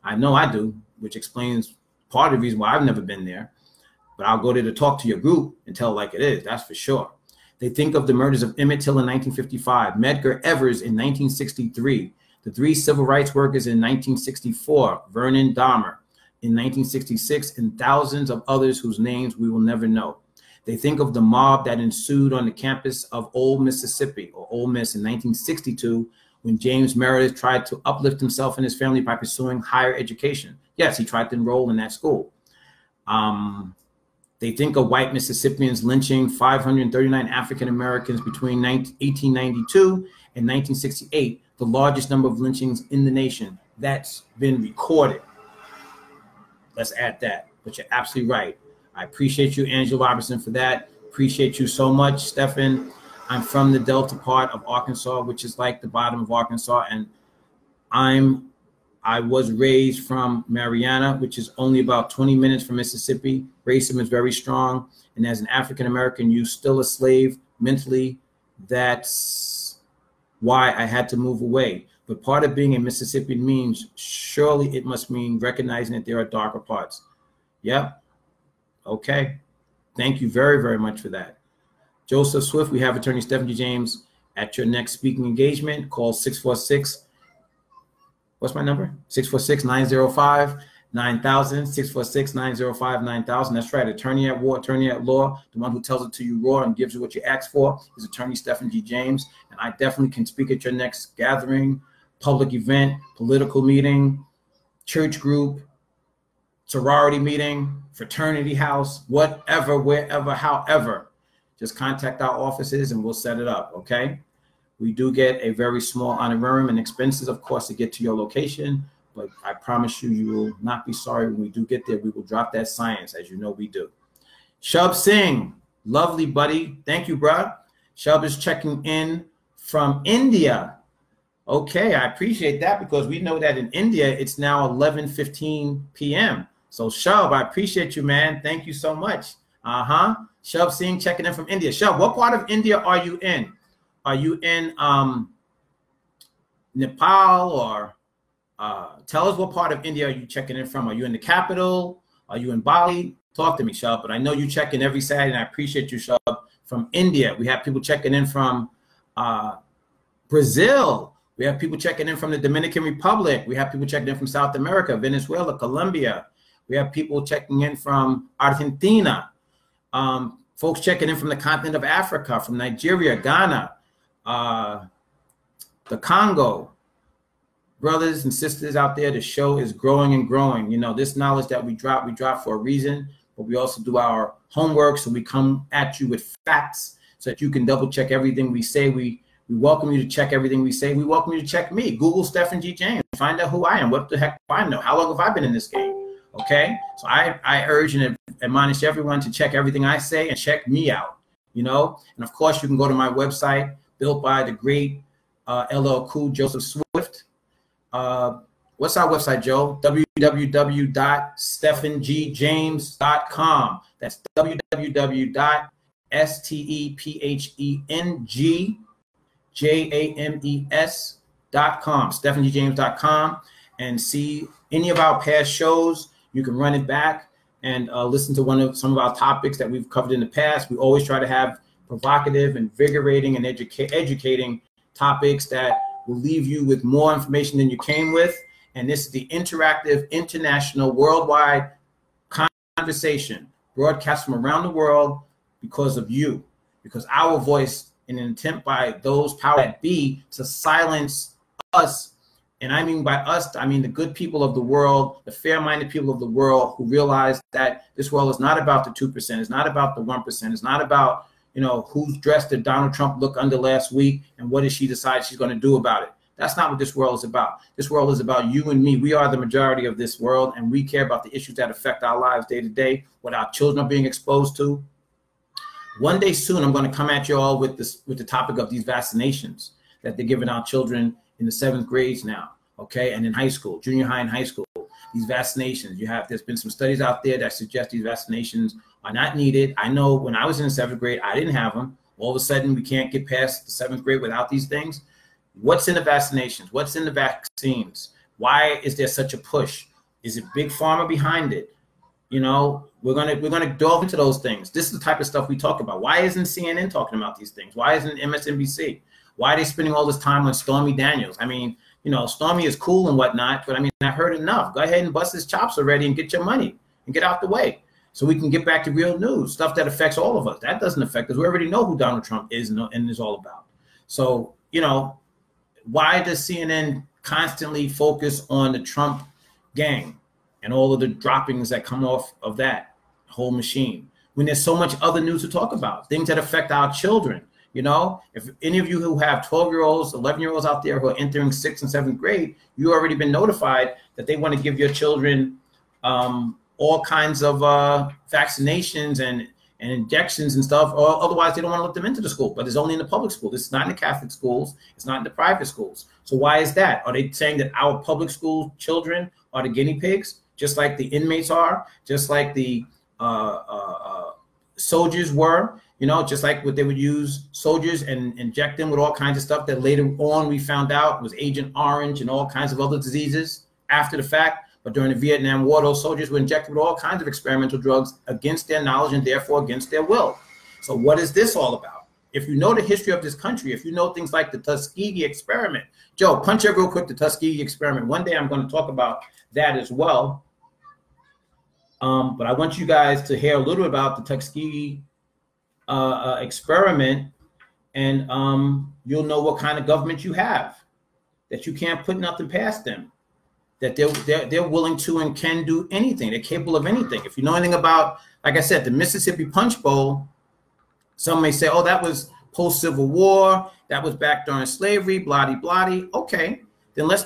I know I do, which explains part of the reason why I've never been there. But I'll go there to talk to your group and tell it like it is. That's for sure. They think of the murders of Emmett Till in 1955, Medgar Evers in 1963, the 3 civil rights workers in 1964, Vernon Dahmer in 1966, and thousands of others whose names we will never know. They think of the mob that ensued on the campus of Old Mississippi, or Ole Miss, in 1962, when James Meredith tried to uplift himself and his family by pursuing higher education. Yes, he tried to enroll in that school. They think of white Mississippians lynching 539 African Americans between 1892 and 1968, the largest number of lynchings in the nation. That's been recorded. Let's add that. But you're absolutely right. I appreciate you, Angela Robinson, for that. Appreciate you so much, Stephan. I'm from the Delta part of Arkansas, which is like the bottom of Arkansas, and I was raised from Mariana, which is only about 20 minutes from Mississippi. Racism is very strong, and as an African American, you're still a slave mentally. That's why I had to move away. But part of being a Mississippian means, surely it must mean recognizing that there are darker parts. Yep. Okay. Thank you very, very much for that. Joseph Swift, we have Attorney Stephan G. James at your next speaking engagement. Call 646. What's my number? 646-905-9000, 646-905-9000. That's right. Attorney at war, attorney at law, the one who tells it to you raw and gives you what you ask for is Attorney Stephan G. James. And I definitely can speak at your next gathering, public event, political meeting, church group, sorority meeting, fraternity house, whatever, wherever, however. Just contact our offices and we'll set it up, okay? We do get a very small honorarium and expenses, of course, to get to your location, but I promise you, you will not be sorry when we do get there. We will drop that science, as you know we do. Shub Singh, lovely buddy. Thank you, bro. Shub is checking in from India. Okay, I appreciate that because we know that in India, it's now 11:15 p.m. So Shub, I appreciate you, man. Thank you so much. Shub Singh checking in from India. Shub, what part of India are you in? Are you in Nepal, or tell us what part of India are you checking in from? Are you in the capital? Are you in Bali? Talk to me, Shub. But I know you check in every Saturday, and I appreciate you, Shub. From India, we have people checking in from Brazil. We have people checking in from the Dominican Republic. We have people checking in from South America, Venezuela, Colombia. We have people checking in from Argentina. Folks checking in from the continent of Africa, from Nigeria, Ghana, the Congo. Brothers and sisters out there, the show is growing and growing. You know, this knowledge that we drop for a reason, but we also do our homework. So we come at you with facts so that you can double check everything we say. We welcome you to check everything we say. We welcome you to check me. Google Stephan G. James. Find out who I am. What the heck do I know? How long have I been in this game? Okay. So I urge and admonish everyone to check everything I say and check me out. you know. And of course, you can go to my website, built by the great LL Cool Joseph Swift. What's our website, Joe? www.stephengjames.com. That's www.stephenjames.com, stephengjames.com, and see any of our past shows. You can run it back and listen to some of our topics that we've covered in the past. We always try to have provocative, invigorating, and educating topics that will leave you with more information than you came with. And this is the interactive, international, worldwide conversation broadcast from around the world because of you, because our voice, in an attempt by those power that be to silence us. And I mean by us, I mean the good people of the world, the fair-minded people of the world who realize that this world is not about the 2%, it's not about the 1%, it's not about, you know, whose dress did Donald Trump look under last week and what did she decide she's going to do about it. That's not what this world is about. This world is about you and me. We are the majority of this world, and we care about the issues that affect our lives day to day, what our children are being exposed to. One day soon, I'm going to come at you all with the topic of these vaccinations that they're giving our children in the 7th grades now, okay, and in high school, junior high and high school. These vaccinations, there's been some studies out there that suggest these vaccinations are not needed. I know when I was in the 7th grade, I didn't have them. All of a sudden, we can't get past the 7th grade without these things. What's in the vaccinations? What's in the vaccines? Why is there such a push? Is it big pharma behind it? You know, we're gonna delve into those things. This is the type of stuff we talk about. Why isn't CNN talking about these things? Why isn't MSNBC? Why are they spending all this time on Stormy Daniels? I mean, you know, Stormy is cool and whatnot, but I mean, I've heard enough. Go ahead and bust his chops already and get your money and get out the way so we can get back to real news, stuff that affects all of us. That doesn't affect us. We already know who Donald Trump is and is all about. So, you know, why does CNN constantly focus on the Trump gang and all of the droppings that come off of that whole machine when there's so much other news to talk about, things that affect our children? You know, if any of you who have 12-year-olds, 11-year-olds out there who are entering 6th and 7th grade, you already been notified that they want to give your children all kinds of vaccinations and injections and stuff, or otherwise they don't want to let them into the school. But it's only in the public school. This is not in the Catholic schools. It's not in the private schools. So why is that? Are they saying that our public school children are the guinea pigs, just like the inmates are, just like the soldiers were? You know, just like what they would use soldiers and inject them with all kinds of stuff that later on we found out was Agent Orange and all kinds of other diseases after the fact. But during the Vietnam War, those soldiers were injected with all kinds of experimental drugs against their knowledge and therefore against their will. So what is this all about? If you know the history of this country, if you know things like the Tuskegee experiment, Joe, punch up real quick the Tuskegee experiment. One day I'm going to talk about that as well. But I want you guys to hear a little about the Tuskegee experiment, and you'll know what kind of government you have, that you can't put nothing past them, that they're willing to and can do anything. They're capable of anything. If you know anything about, like I said, the Mississippi Punch Bowl, some may say, oh, that was post-Civil War, that was back during slavery, bloody. Okay, then let's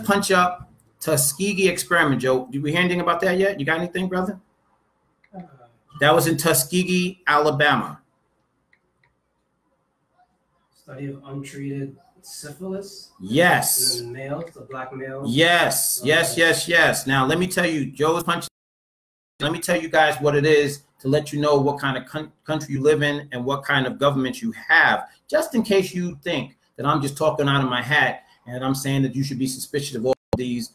punch up Tuskegee experiment, Joe. Did we hear anything about that yet? You got anything, brother? That was in Tuskegee, Alabama. Study of untreated syphilis. Yes. In the males, the black males. Yes. Now let me tell you, Joe is punching. Let me tell you guys what it is to let you know what kind of country you live in and what kind of government you have, just in case you think that I'm just talking out of my hat and I'm saying that you should be suspicious of all these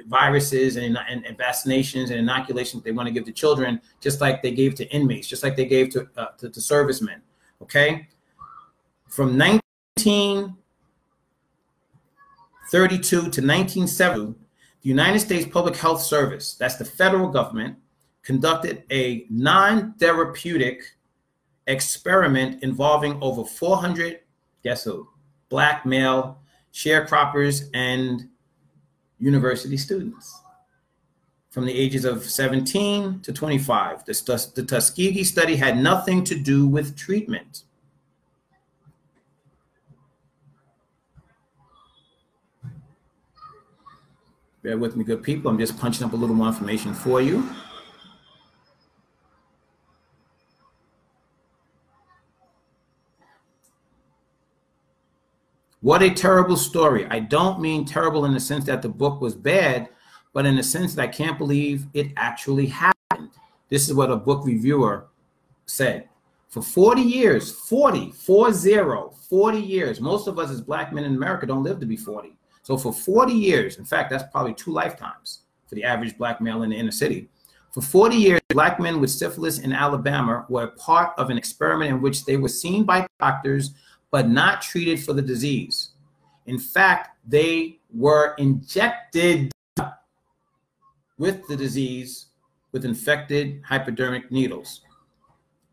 viruses and vaccinations and inoculations they want to give to children, just like they gave to inmates, just like they gave to servicemen. Okay, from 1932 to 1970, the United States Public Health Service, that's the federal government, conducted a non-therapeutic experiment involving over 400, guess who, black male sharecroppers and university students from the ages of 17 to 25. The Tuskegee study had nothing to do with treatment. Bear with me, good people. I'm just punching up a little more information for you. What a terrible story. I don't mean terrible in the sense that the book was bad, but in the sense that I can't believe it actually happened. This is what a book reviewer said. For 40 years, 40 years, most of us as black men in America don't live to be 40. So for 40 years, in fact, that's probably 2 lifetimes for the average black male in the inner city. For 40 years, black men with syphilis in Alabama were part of an experiment in which they were seen by doctors but not treated for the disease. In fact, they were injected with the disease with infected hypodermic needles.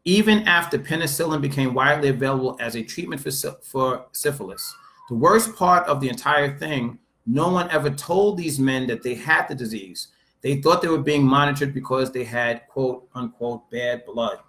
Even after penicillin became widely available as a treatment for syphilis, the worst part of the entire thing, no one ever told these men that they had the disease. They thought they were being monitored because they had, quote unquote, bad blood.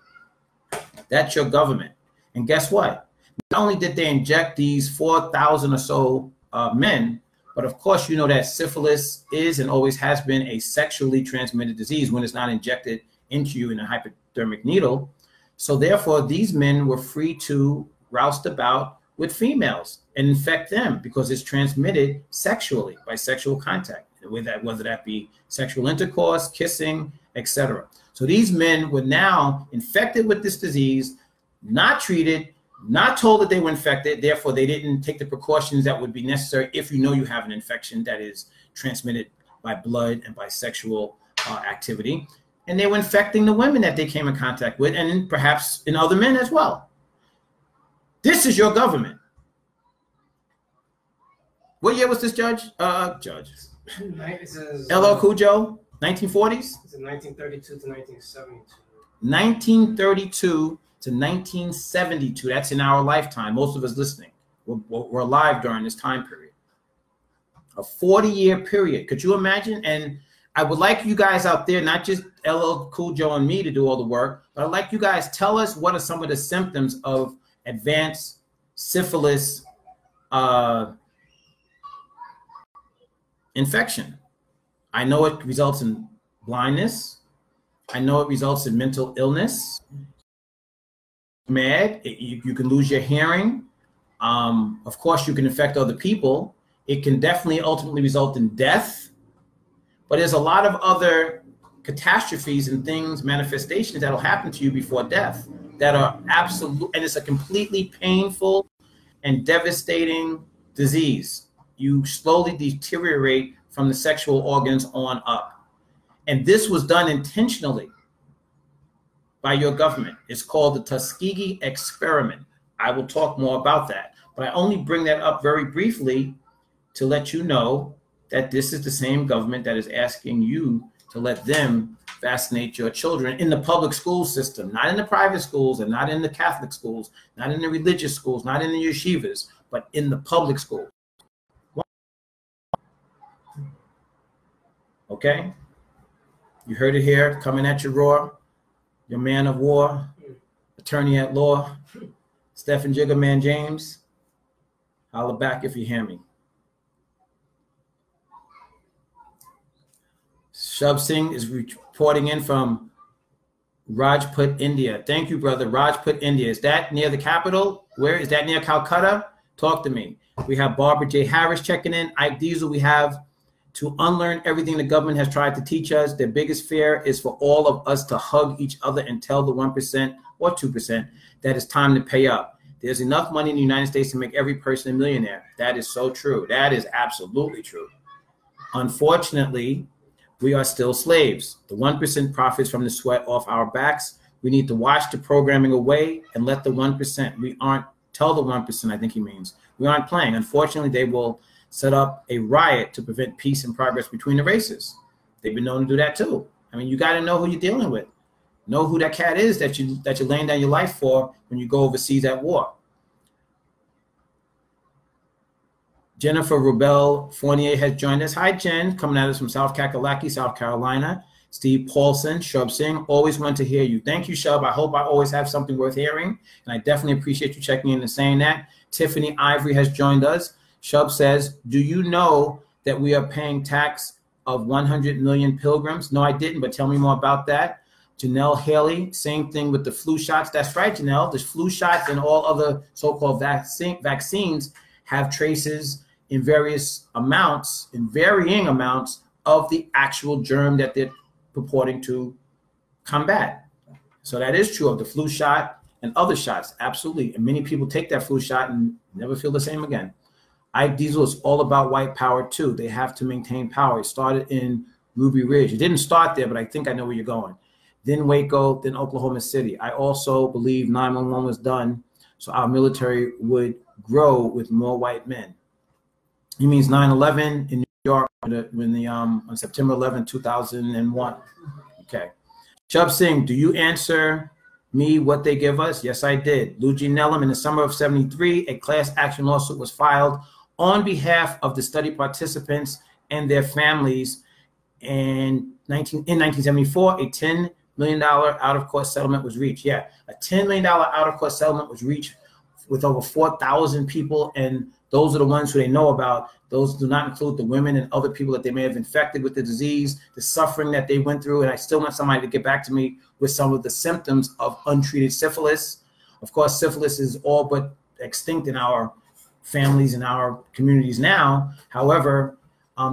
That's your government. And guess what? Not only did they inject these 4,000 or so men, but of course, you know that syphilis is and always has been a sexually transmitted disease when it's not injected into you in a hypodermic needle. So therefore, these men were free to roust about with females and infect them because it's transmitted sexually by sexual contact, whether that be sexual intercourse, kissing, etc. So these men were now infected with this disease, not treated, not told that they were infected. Therefore, they didn't take the precautions that would be necessary if you know you have an infection that is transmitted by blood and by sexual activity. And they were infecting the women that they came in contact with, and perhaps in other men as well. This is your government. What year was this, Judge? Judge. LL Cool Joe, 1940s? It's 1932 to 1972. 1932 to 1972. That's in our lifetime. Most of us listening. We're alive during this time period. A 40-year period. Could you imagine? And I would like you guys out there, not just LL Cool Joe and me to do all the work, but I'd like you guys tell us what are some of the symptoms of advanced syphilis infection. I know it results in blindness. I know it results in mental illness. Mad, you can lose your hearing. Of course, you can infect other people. It can definitely ultimately result in death. But there's a lot of other catastrophes and things, manifestations that'll happen to you before death that are absolute, and it's a completely painful and devastating disease. You slowly deteriorate from the sexual organs on up. And this was done intentionally by your government. It's called the Tuskegee experiment. I will talk more about that, but I only bring that up very briefly to let you know that this is the same government that is asking you to let them vaccinate your children in the public school system, not in the private schools and not in the Catholic schools, not in the religious schools, not in the yeshivas, but in the public school. Okay? You heard it here, coming at you raw. Your man of war, attorney at law, Stephen Jiggerman James. Holla back if you hear me. Shub Singh is reporting in from Rajput, India. Thank you, brother. Rajput, India. Is that near the capital? Where is that, near Calcutta? Talk to me. We have Barbara J. Harris checking in. Ike Diesel, we have to unlearn everything the government has tried to teach us. Their biggest fear is for all of us to hug each other and tell the 1% or 2% that it's time to pay up. There's enough money in the United States to make every person a millionaire. That is so true. That is absolutely true. Unfortunately, we are still slaves. The 1% profits from the sweat off our backs. We need to wash the programming away and let the 1%, tell the 1%, I think he means, we aren't playing. Unfortunately, they will set up a riot to prevent peace and progress between the races. They've been known to do that too. I mean, you got to know who you're dealing with. Know who that cat is that you're laying down your life for when you go overseas at war. Jennifer Rubel Fournier has joined us. Hi, Jen, coming at us from South Kakalaki, South Carolina. Steve Paulson, Shub Singh, always want to hear you. Thank you, Shub. I hope I always have something worth hearing, and I definitely appreciate you checking in and saying that. Tiffany Ivory has joined us. Shub says, do you know that we are paying tax of 100 million pilgrims? No, I didn't, but tell me more about that. Janelle Haley, same thing with the flu shots. That's right, Janelle. The flu shots and all other so-called vaccines have traces in various amounts, in varying amounts of the actual germ that they're purporting to combat. So that is true of the flu shot and other shots, absolutely. And many people take that flu shot and never feel the same again. Ike Diesel is all about white power too. They have to maintain power. It started in Ruby Ridge. It didn't start there, but I think I know where you're going. Then Waco, then Oklahoma City. I also believe 9/11 was done so our military would grow with more white men. He means 9/11 in New York on September 11, 2001. Okay. Chubb Singh, do you answer me what they give us? Yes, I did. Luigi Nellum, in the summer of 73, a class action lawsuit was filed on behalf of the study participants and their families. In 1974, a $10 million out-of-court settlement was reached. Yeah, a $10 million out-of-court settlement was reached with over 4,000 people, and those are the ones who they know about. Those do not include the women and other people that they may have infected with the disease, the suffering that they went through. And I still want somebody to get back to me with some of the symptoms of untreated syphilis. Of course, syphilis is all but extinct in our families and our communities now. However,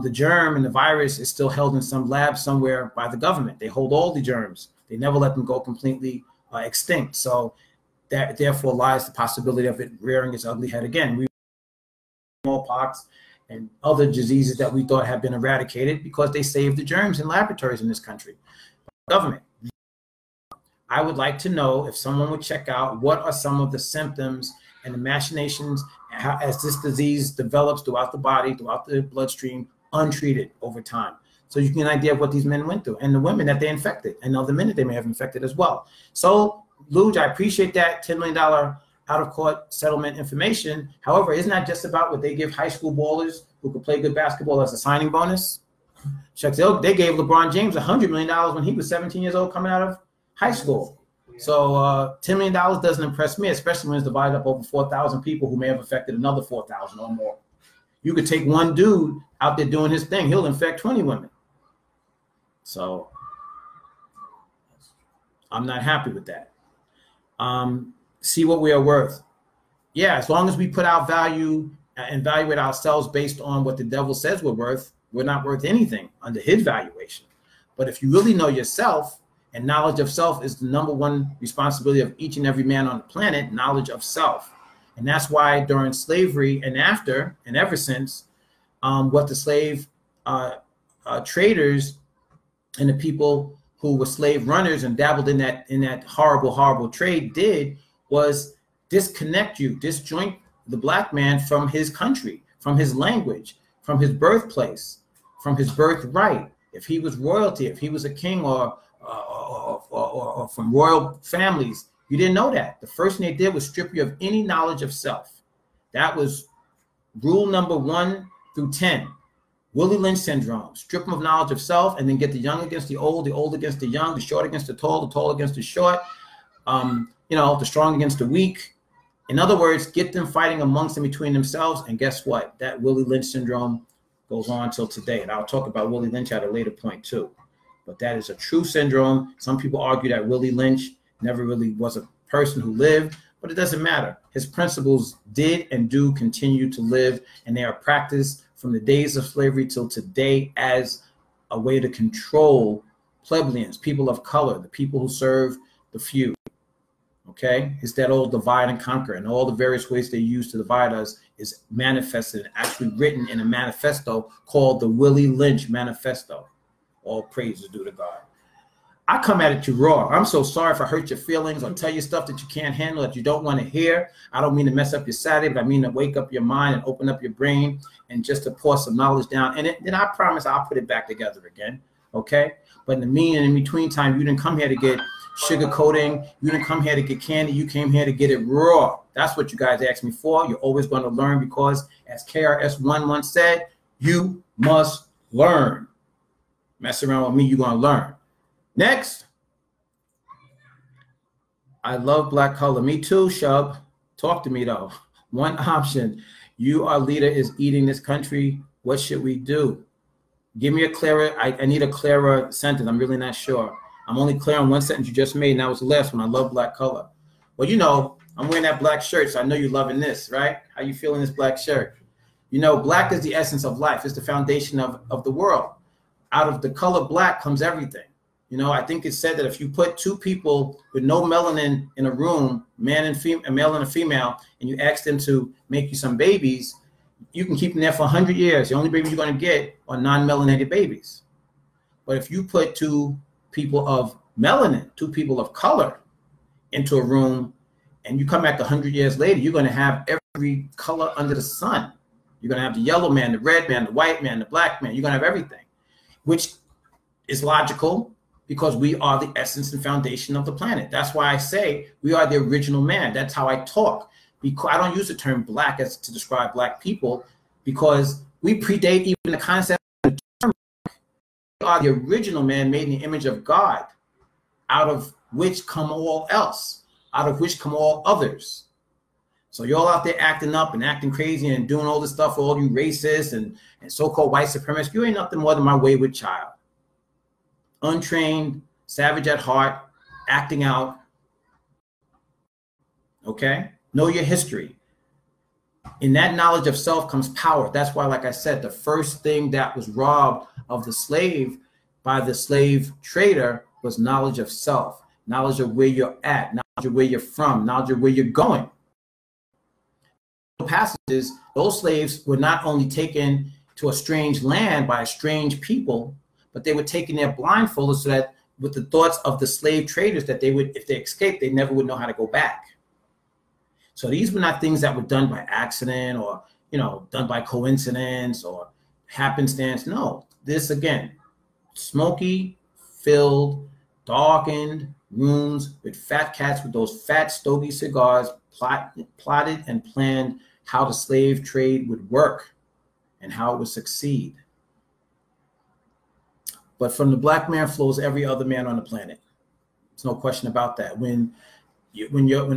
the germ and the virus is still held in some lab somewhere by the government. They hold all the germs. They never let them go completely extinct. So that therefore lies the possibility of it rearing its ugly head again. We smallpox and other diseases that we thought had been eradicated because they saved the germs in laboratories in this country. Government. I would like to know if someone would check out what are some of the symptoms and the machinations as this disease develops throughout the body, throughout the bloodstream, untreated over time. So you can get an idea of what these men went through and the women that they infected and other men that they may have infected as well. So, Luge, I appreciate that $10 million out-of-court settlement information. However, isn't that just about what they give high school ballers who could play good basketball as a signing bonus? Shucks, they gave LeBron James $100 million when he was 17 years old coming out of high school. So $10 million doesn't impress me, especially when it's divided up over 4,000 people who may have affected another 4,000 or more. You could take one dude out there doing his thing. He'll infect 20 women. So I'm not happy with that. See what we are worth. Yeah, as long as we put our value and evaluate ourselves based on what the devil says we're worth, we're not worth anything under his valuation. But if you really know yourself, and knowledge of self is the number one responsibility of each and every man on the planet, knowledge of self. And that's why during slavery and after and ever since, what the slave traders and the people who were slave runners and dabbled in that horrible, horrible trade did was disconnect you, disjoint the black man from his country, from his language, from his birthplace, from his birthright. If he was royalty, if he was a king or from royal families, you didn't know that. The first thing they did was strip you of any knowledge of self. That was rule number 1 through 10. Willie Lynch syndrome, strip them of knowledge of self and then get the young against the old against the young, the short against the tall against the short, the strong against the weak. In other words, get them fighting amongst and between themselves. And guess what? That Willie Lynch syndrome goes on till today. And I'll talk about Willie Lynch at a later point too. But that is a true syndrome. Some people argue that Willie Lynch never really was a person who lived, but it doesn't matter. His principles did and do continue to live, and they are practiced from the days of slavery till today as a way to control plebeians, people of color, the people who serve the few. Okay? It's that old divide and conquer, and all the various ways they use to divide us is manifested and actually written in a manifesto called the Willie Lynch Manifesto. All praise is due to God. I come at it too raw. I'm so sorry if I hurt your feelings or tell you stuff that you can't handle, that you don't want to hear. I don't mean to mess up your Saturday, but I mean to wake up your mind and open up your brain and just to pour some knowledge down. And then I promise I'll put it back together again, okay? But in the in between time, you didn't come here to get sugar coating. You didn't come here to get candy. You came here to get it raw. That's what you guys asked me for. You're always going to learn because, as KRS-One once said, you must learn. Mess around with me, you're going to learn. Next. I love black color. Me too, Shub. Talk to me, though. One option. You, our leader, is eating this country. What should we do? Give me a clearer, I need a clearer sentence. I'm really not sure. I'm only clear on one sentence you just made, and that was the last one. I love black color. Well, I'm wearing that black shirt, so I know you're loving this, right? How you feeling this black shirt? You know, black is the essence of life. It's the foundation of the world. Out of the color black comes everything. You know, I think it's said that if you put two people with no melanin in a room, a male and a female, and you ask them to make you some babies, you can keep them there for 100 years. The only baby you're going to get are non-melanated babies. But if you put two people of melanin, two people of color into a room, and you come back 100 years later, you're going to have every color under the sun. You're going to have the yellow man, the red man, the white man, the black man. You're going to have everything, which is logical because we are the essence and foundation of the planet. That's why I say we are the original man. That's how I talk. Because I don't use the term black as to describe black people because we predate even the concept of the term. We are the original man made in the image of God, out of which come all else, out of which come all others. So you're all out there acting up and acting crazy and doing all this stuff for all you racists and so-called white supremacists. You ain't nothing more than my wayward child. Untrained, savage at heart, acting out. Okay? Know your history. In that knowledge of self comes power. That's why, like I said, the first thing that was robbed of the slave by the slave trader was knowledge of self, knowledge of where you're at, knowledge of where you're from, knowledge of where you're going. Passages, those slaves were not only taken to a strange land by a strange people, but they were taken there blindfolded so that with the thoughts of the slave traders that they would, if they escaped, they never would know how to go back. So these were not things that were done by accident or, you know, done by coincidence or happenstance. No, this again, smoky, filled, darkened rooms with fat cats with those fat stogie cigars plotted and planned how the slave trade would work and how it would succeed. But from the black man flows every other man on the planet. There's no question about that. When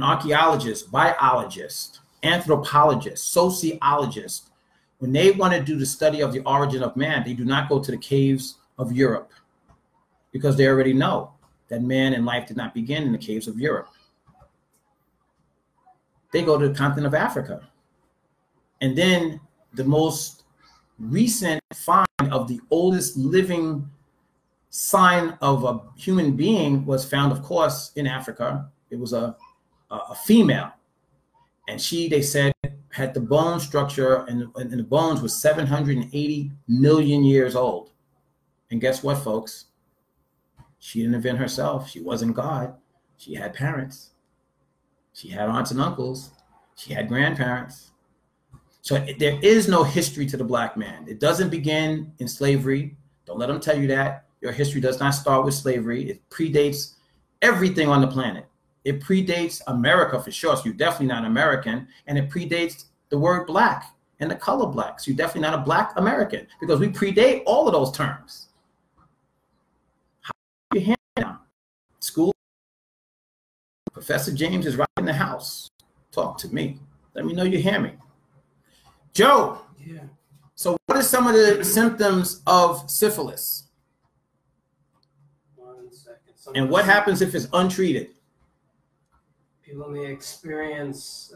archaeologists, biologists, anthropologists, sociologists, when they want to do the study of the origin of man, they do not go to the caves of Europe because they already know that man and life did not begin in the caves of Europe. They go to the continent of Africa. And then the most recent find of the oldest living sign of a human being was found, of course, in Africa. It was a female. And she, they said, had the bone structure and the bones was 780 million years old. And guess what, folks? She didn't invent herself. She wasn't God. She had parents. She had aunts and uncles. She had grandparents. So there is no history to the black man. It doesn't begin in slavery. Don't let them tell you that. Your history does not start with slavery. It predates everything on the planet. It predates America for sure. So you're definitely not American. And it predates the word black and the color black. So you're definitely not a black American because we predate all of those terms. How are you handling now? School? Professor James is right in the house. Talk to me. Let me know you hear me. Joe. Yeah. So what are some of the symptoms of syphilis? 1 second. And what happens if it's untreated? People may experience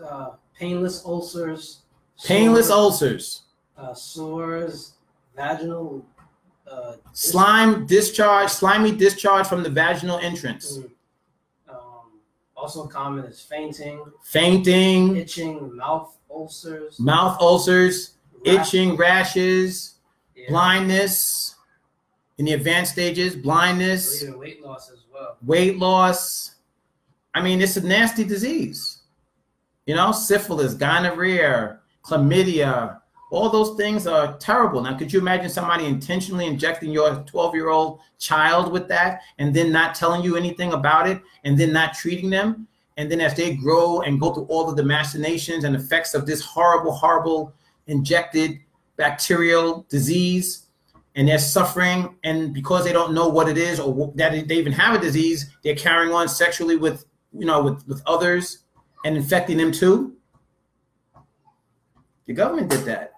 painless ulcers. Painless ulcers. Sores, vaginal slimy discharge from the vaginal entrance. Also common is fainting, itching, mouth ulcers, itching, rashes, blindness. In the advanced stages, blindness. Even weight loss as well. Weight loss. I mean, it's a nasty disease. You know, syphilis, gonorrhea, chlamydia, all those things are terrible. Now, could you imagine somebody intentionally injecting your 12-year-old child with that and then not telling you anything about it and then not treating them? And then as they grow and go through all of the machinations and effects of this horrible, horrible injected bacterial disease, and they're suffering, and because they don't know what it is or that they even have a disease, they're carrying on sexually with, you know, with others and infecting them too. The government did that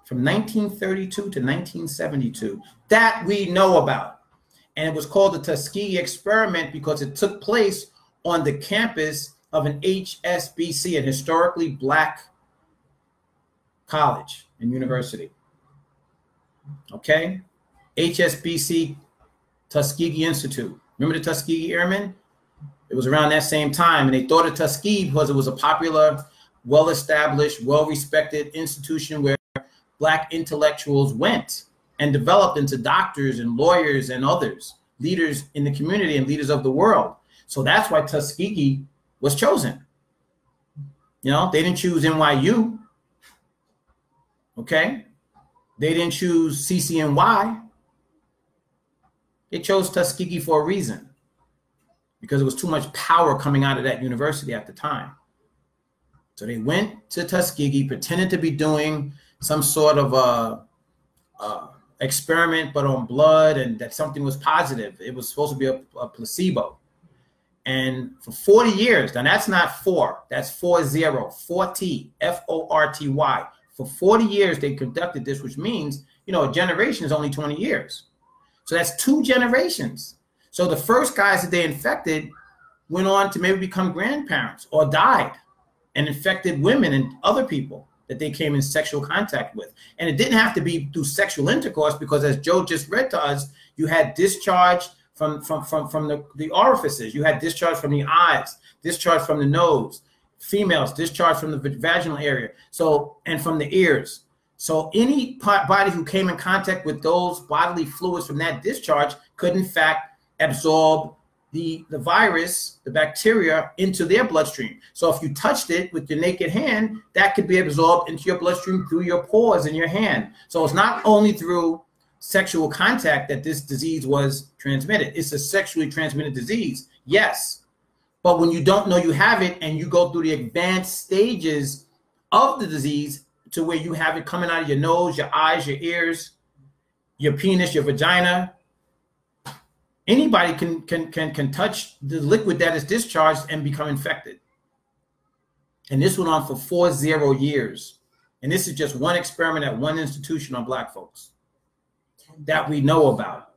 from 1932 to 1972. That we know about. And it was called the Tuskegee experiment because it took place on the campus of an HSBC, an historically black college and university. Okay? HSBC, Tuskegee Institute. Remember the Tuskegee Airmen? It was around that same time, and they thought of Tuskegee because it was a popular, well-established, well-respected institution where black intellectuals went and developed into doctors and lawyers and others, leaders in the community and leaders of the world. So that's why Tuskegee was chosen. You know, they didn't choose NYU. Okay? They didn't choose CCNY. They chose Tuskegee for a reason, because it was too much power coming out of that university at the time. So they went to Tuskegee, pretended to be doing some sort of a experiment, but on blood, and that something was positive. It was supposed to be a placebo. And for 40 years, now that's not 4, that's 40, 40, F-O-R-T-Y. For 40 years, they conducted this, which means, you know, a generation is only 20 years. So that's 2 generations. So the first guys that they infected went on to maybe become grandparents or died and infected women and other people that they came in sexual contact with. And it didn't have to be through sexual intercourse, because as Joe just read to us, you had discharge from the orifices. You had discharge from the eyes, discharge from the nose, females, discharge from the vaginal area, so, and from the ears. So any body who came in contact with those bodily fluids from that discharge could in fact absorb the virus, the bacteria, into their bloodstream. So if you touched it with your naked hand, that could be absorbed into your bloodstream through your pores in your hand. So it's not only through sexual contact that this disease was transmitted. It's a sexually transmitted disease, yes. But when you don't know you have it and you go through the advanced stages of the disease to where you have it coming out of your nose, your eyes, your ears, your penis, your vagina, anybody can touch the liquid that is discharged and become infected. And this went on for 40 years. And this is just one experiment at one institution on black folks that we know about.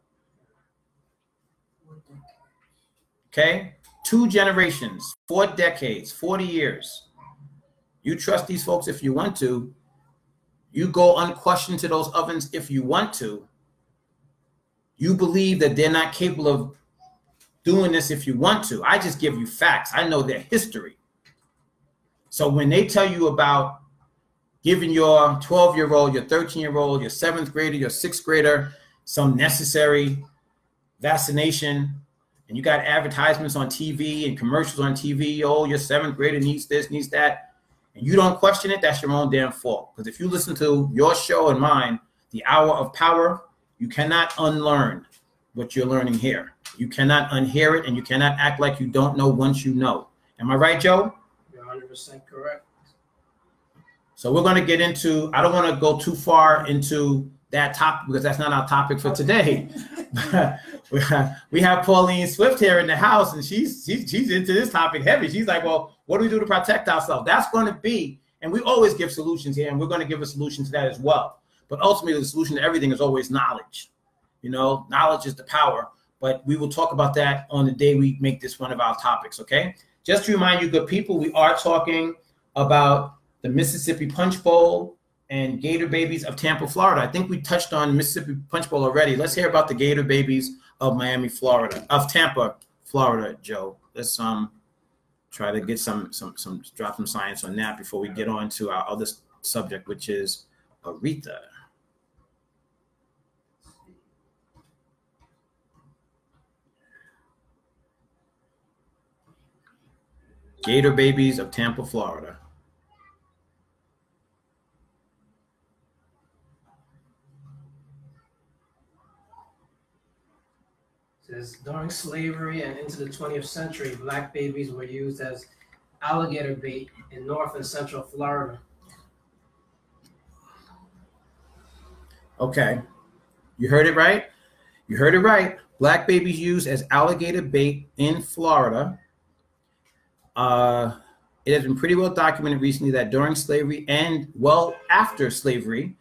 Okay? 2 generations, 4 decades, 40 years. You trust these folks if you want to. You go unquestioned to those ovens if you want to. You believe that they're not capable of doing this if you want to. I just give you facts. I know their history. So when they tell you about giving your 12-year-old, your 13-year-old, your 7th grader, your 6th grader some necessary vaccination, and you got advertisements on TV and commercials on TV, oh, your 7th grader needs this, needs that, and you don't question it, that's your own damn fault. Because if you listen to your show and mine, The Hour of Power, you cannot unlearn what you're learning here. You cannot unhear it, and you cannot act like you don't know once you know. Am I right, Joe? You're 100% correct. So we're going to get into, I don't want to go too far into that topic because that's not our topic for today. We have Pauline Swift here in the house, and she's into this topic heavy. She's like, well, what do we do to protect ourselves? That's going to be, and we always give solutions here, and we're going to give a solution to that as well. But ultimately, the solution to everything is always knowledge. You know, knowledge is the power. But we will talk about that on the day we make this one of our topics, okay? Just to remind you, good people, we are talking about the Mississippi Punch Bowl and Gator Babies of Tampa, Florida. I think we touched on Mississippi Punch Bowl already. Let's hear about the Gator Babies of Miami, Florida, of Tampa, Florida, Joe. Let's try to get drop some science on that before we get on to our other subject, which is Aretha. Gator Babies of Tampa, Florida. It says, during slavery and into the 20th century, black babies were used as alligator bait in North and Central Florida. Okay. You heard it right? You heard it right. Black babies used as alligator bait in Florida. It has been pretty well documented recently that during slavery and well after slavery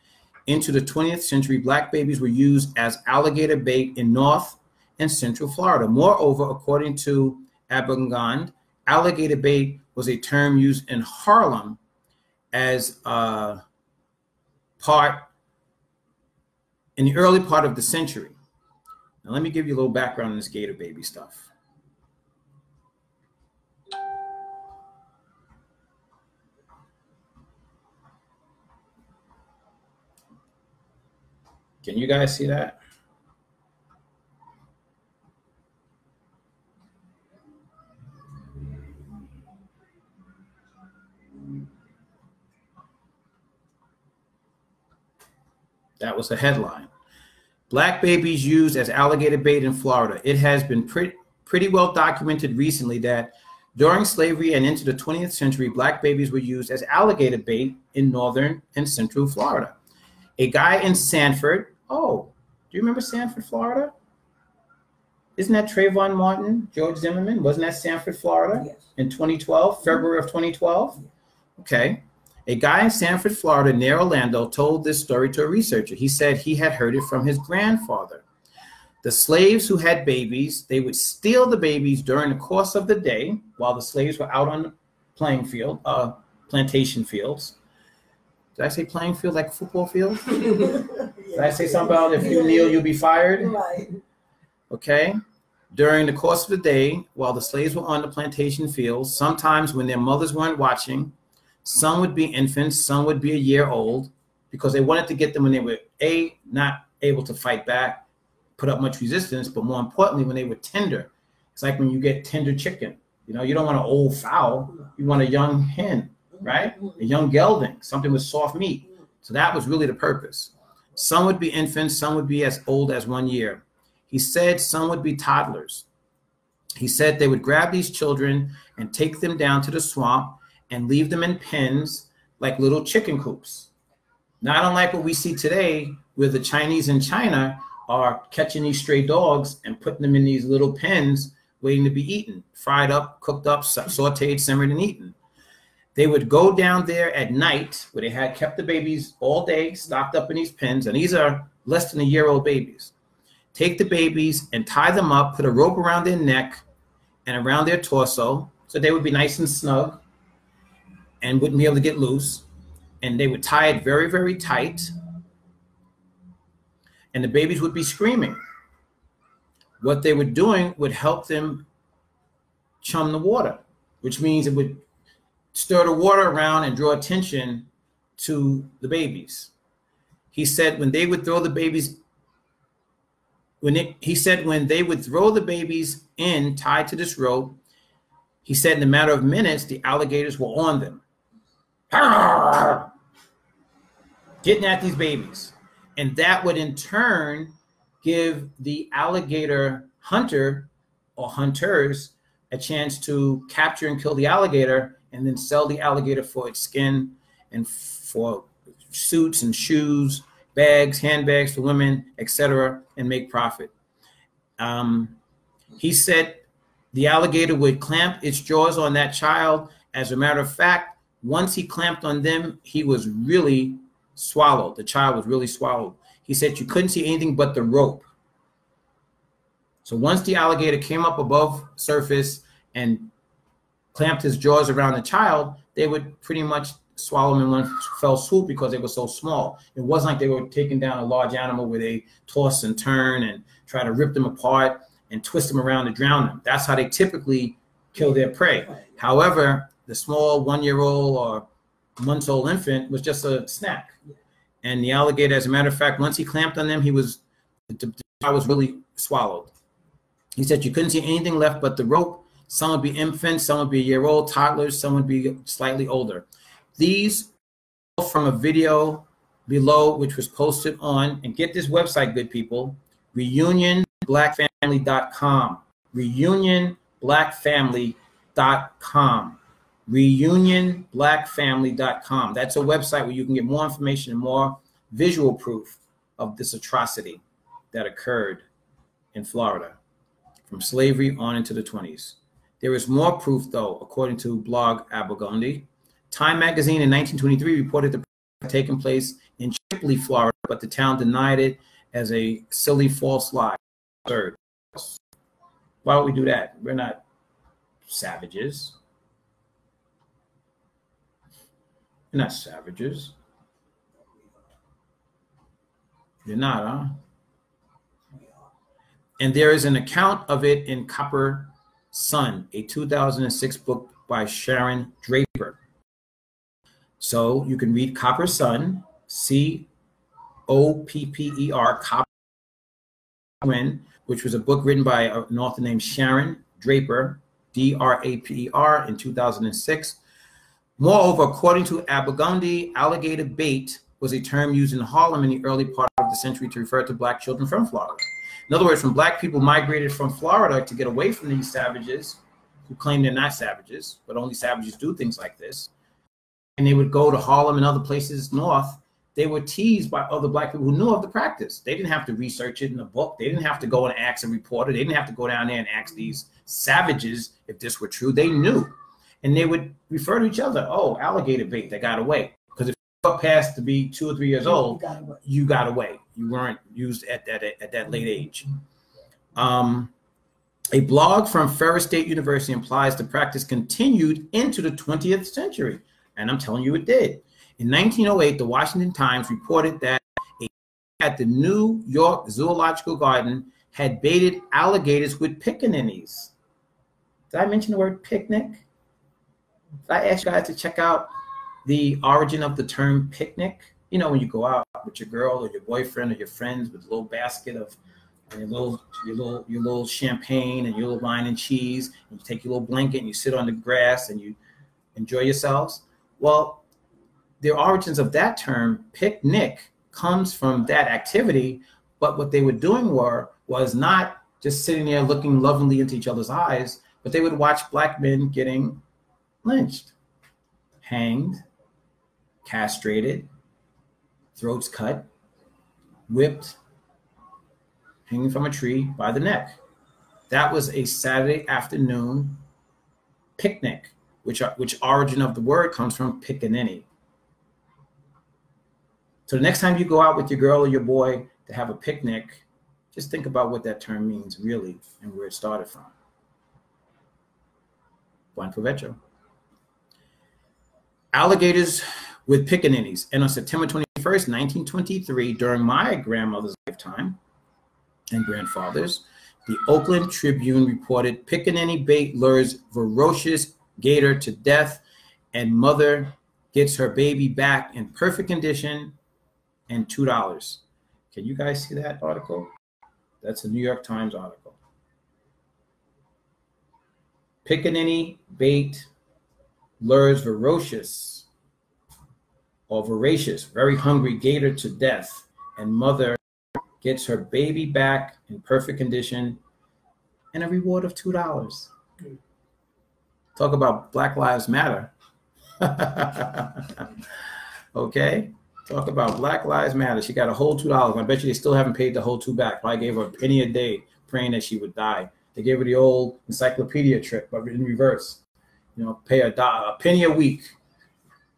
into the 20th century, black babies were used as alligator bait in North and Central Florida. Moreover, according to Abingdon alligator bait was a term used in Harlem as in the early part of the century. Now, let me give you a little background on this gator baby stuff. Can you guys see that? That was the headline. Black babies used as alligator bait in Florida. It has been pretty well documented recently that during slavery and into the 20th century, black babies were used as alligator bait in northern and central Florida. A guy in Sanford, oh, do you remember Sanford, Florida? Isn't that Trayvon Martin, George Zimmerman? Wasn't that Sanford, Florida? Yes. In 2012, February of 2012? Okay. A guy in Sanford, Florida, near Orlando, told this story to a researcher. He said he had heard it from his grandfather. The slaves who had babies, they would steal the babies during the course of the day while the slaves were out on the playing field, plantation fields. Did I say playing field like a football field? Did I say something about if you kneel, you'll be fired? Right. Okay. During the course of the day, while the slaves were on the plantation fields, sometimes when their mothers weren't watching, some would be infants, some would be a year old, because they wanted to get them when they were not able to fight back, put up much resistance, but more importantly, when they were tender. It's like when you get tender chicken. You know, you don't want an old fowl, you want a young hen, right? A young gelding, something with soft meat. So that was really the purpose. Some would be infants, some would be as old as 1 year. He said some would be toddlers. He said they would grab these children and take them down to the swamp and leave them in pens like little chicken coops. Not unlike what we see today, where the Chinese in China are catching these stray dogs and putting them in these little pens waiting to be eaten, fried up, cooked up, sauteed, simmered, and eaten. They would go down there at night where they had kept the babies all day, stocked up in these pens, and these are less than a year-old babies. Take the babies and tie them up, put a rope around their neck and around their torso so they would be nice and snug and wouldn't be able to get loose. And they would tie it very, very tight. And the babies would be screaming. What they were doing would help them chum the water, which means it would stir the water around and draw attention to the babies. He said when they would throw the babies, when they would throw the babies in tied to this rope, he said in a matter of minutes, the alligators were on them, getting at these babies. And that would in turn give the alligator hunter or hunters a chance to capture and kill the alligator and then sell the alligator for its skin and for suits and shoes, bags, handbags for women, etc., and make profit. He said the alligator would clamp its jaws on that child. As a matter of fact, once he clamped on them, he was really swallowed. The child was really swallowed. He said you couldn't see anything but the rope. So once the alligator came up above surface and clamped his jaws around the child, they would pretty much swallow him in one fell swoop because they were so small. It wasn't like they were taking down a large animal where they toss and turn and try to rip them apart and twist them around to drown them. That's how they typically kill their prey. However, the small 1-year-old or months-old infant was just a snack. And the alligator, as a matter of fact, once he clamped on them, the child was really swallowed. He said you couldn't see anything left but the rope. Some would be infants, some would be a year old, toddlers, some would be slightly older. These are from a video below, which was posted on, and get this website, good people, reunionblackfamily.com. Reunionblackfamily.com. Reunionblackfamily.com. That's a website where you can get more information and more visual proof of this atrocity that occurred in Florida from slavery on into the 20s. There is more proof, though, according to Blog Abergondi. Time magazine in 1923 reported the had taken place in Chipley, Florida, but the town denied it as a silly false lie. Third, why would we do that? We're not savages. You're not savages. You're not, huh? And there is an account of it in Copper Sun, a 2006 book by Sharon Draper. So you can read Copper Sun, C-O-P-P-E-R, Copper Sun, which was a book written by an author named Sharon Draper, D-R-A-P-E-R, in 2006. Moreover, according to Abergundy, alligator bait was a term used in Harlem in the early part of the century to refer to black children from Florida. In other words, when black people migrated from Florida to get away from these savages, who claim they're not savages, but only savages do things like this, and they would go to Harlem and other places north, they were teased by other black people who knew of the practice. They didn't have to research it in a book. They didn't have to go and ask a reporter. They didn't have to go down there and ask these savages if this were true. They knew. And they would refer to each other, oh, alligator bait, they got away. Because if you were past to be 2 or 3 years old, you got away. You weren't used at that late age. A blog from Ferris State University implies the practice continued into the 20th century. And I'm telling you it did. In 1908, the Washington Times reported that at the New York Zoological Garden had baited alligators with pickaninnies. Did I mention the word picnic? Did I ask you guys to check out the origin of the term picnic? You know, when you go out with your girl or your boyfriend or your friends with a little basket of your little champagne and your little wine and cheese, and you take your little blanket and you sit on the grass and you enjoy yourselves. Well, the origins of that term, picnic, comes from that activity, but what they were doing was not just sitting there looking lovingly into each other's eyes, but they would watch black men getting lynched, hanged, castrated, throats cut, whipped, hanging from a tree by the neck. That was a Saturday afternoon picnic, which origin of the word comes from pickaninny. So the next time you go out with your girl or your boy to have a picnic, just think about what that term means really and where it started from. Buon provecho. Alligators with pickaninnies. And on September 21st, 1923, during my grandmother's lifetime and grandfather's, the Oakland Tribune reported pickaninny bait lures ferocious gator to death and mother gets her baby back in perfect condition and $2. Can you guys see that article? That's a New York Times article. Pickaninny bait lures voracious, very hungry gator to death, and mother gets her baby back in perfect condition and a reward of $2. Talk about Black Lives Matter. Okay? Talk about Black Lives Matter. She got a whole $2. I bet you they still haven't paid the whole $2 back. Probably gave her a penny a day praying that she would die. They gave her the old encyclopedia trick, but in reverse. You know, pay a penny a week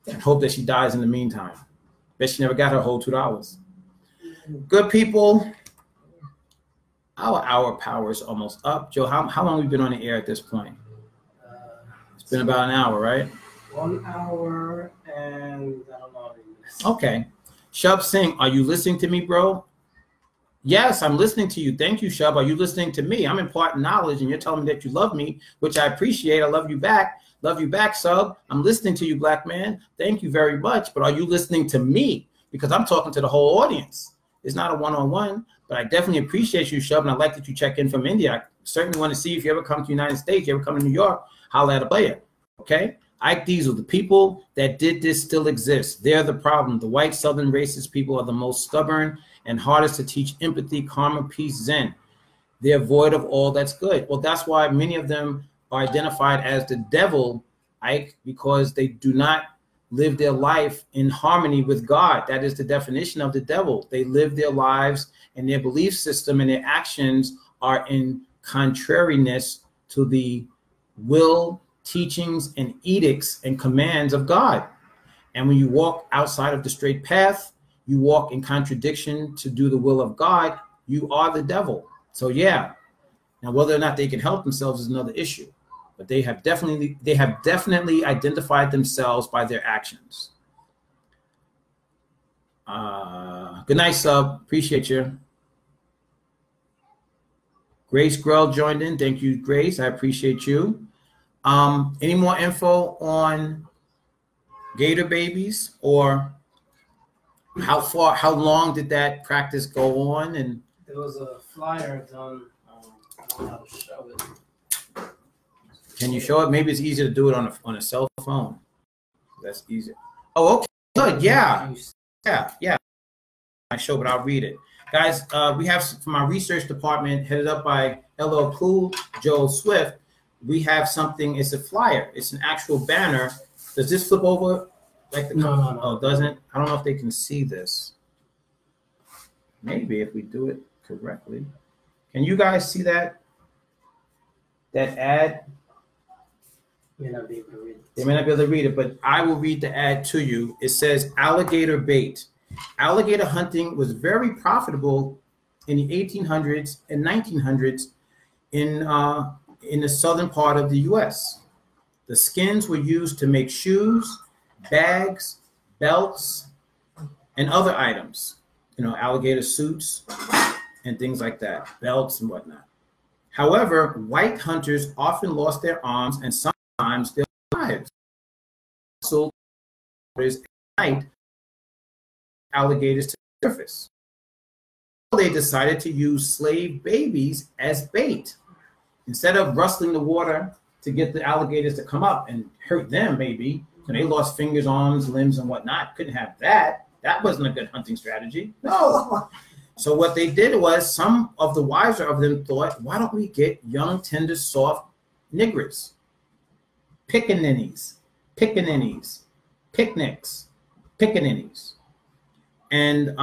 and hope that she dies in the meantime. Bet she never got her whole $2. Good people, our hour power is almost up. Joe, how long have we been on the air at this point? It's been about an hour, right? 1 hour and I don't know. Okay. Shub Singh, are you listening to me, bro? Yes, I'm listening to you. Thank you, Shub. Are you listening to me? I'm imparting knowledge and you're telling me that you love me, which I appreciate. I love you back. Love you back, Sub. I'm listening to you, black man. Thank you very much. But are you listening to me? Because I'm talking to the whole audience. It's not a one-on-one, but I definitely appreciate you, Shub, and I like that you check in from India. I certainly want to see if you ever come to the United States, you ever come to New York, holla at a player, okay? Ike Diesel, the people that did this still exist. They're the problem. The white Southern racist people are the most stubborn and hardest to teach empathy, karma, peace, Zen. They're void of all that's good. Well, that's why many of them are identified as the devil, Ike, because they do not live their life in harmony with God. That is the definition of the devil. They live their lives and their belief system and their actions are in contrariness to the will, teachings, and edicts and commands of God. And when you walk outside of the straight path, you walk in contradiction to do the will of God, you are the devil. So yeah. Now, whether or not they can help themselves is another issue. but they have definitely identified themselves by their actions. Good night, sub. Appreciate you. Grace Grell joined in. Thank you, Grace. I appreciate you. Any more info on gator babies, or how long did that practice go on? And there was a flyer done. I don't know how to show it. Can you show it? Maybe it's easier to do it on a cell phone. That's easier. Oh, okay. Good. Yeah. I show, but I'll read it. Guys, we have from our research department headed up by LL Cool, Joe Swift. We have something. It's a flyer. It's an actual banner. Does this flip over? Like the No. Oh, doesn't? I don't know if they can see this. Maybe if we do it correctly. Can you guys see that? That ad? May not be able to read it. They may not be able to read it, but I will read the ad to you. It says alligator bait. Alligator hunting was very profitable in the 1800s and 1900s in the southern part of the U.S. The skins were used to make shoes, bags, belts, and other items. You know, alligator suits and things like that, belts and whatnot. However, white hunters often lost their arms and sometimes their lives. So at night, alligators to the surface. So they decided to use slave babies as bait. Instead of rustling the water to get the alligators to come up and hurt them, maybe, so they lost fingers, arms, limbs, and whatnot. Couldn't have that. That wasn't a good hunting strategy. No. So what they did was, some of the wiser of them thought, why don't we get young, tender, soft niggers? Pickaninnies, picnics, pickaninnies. And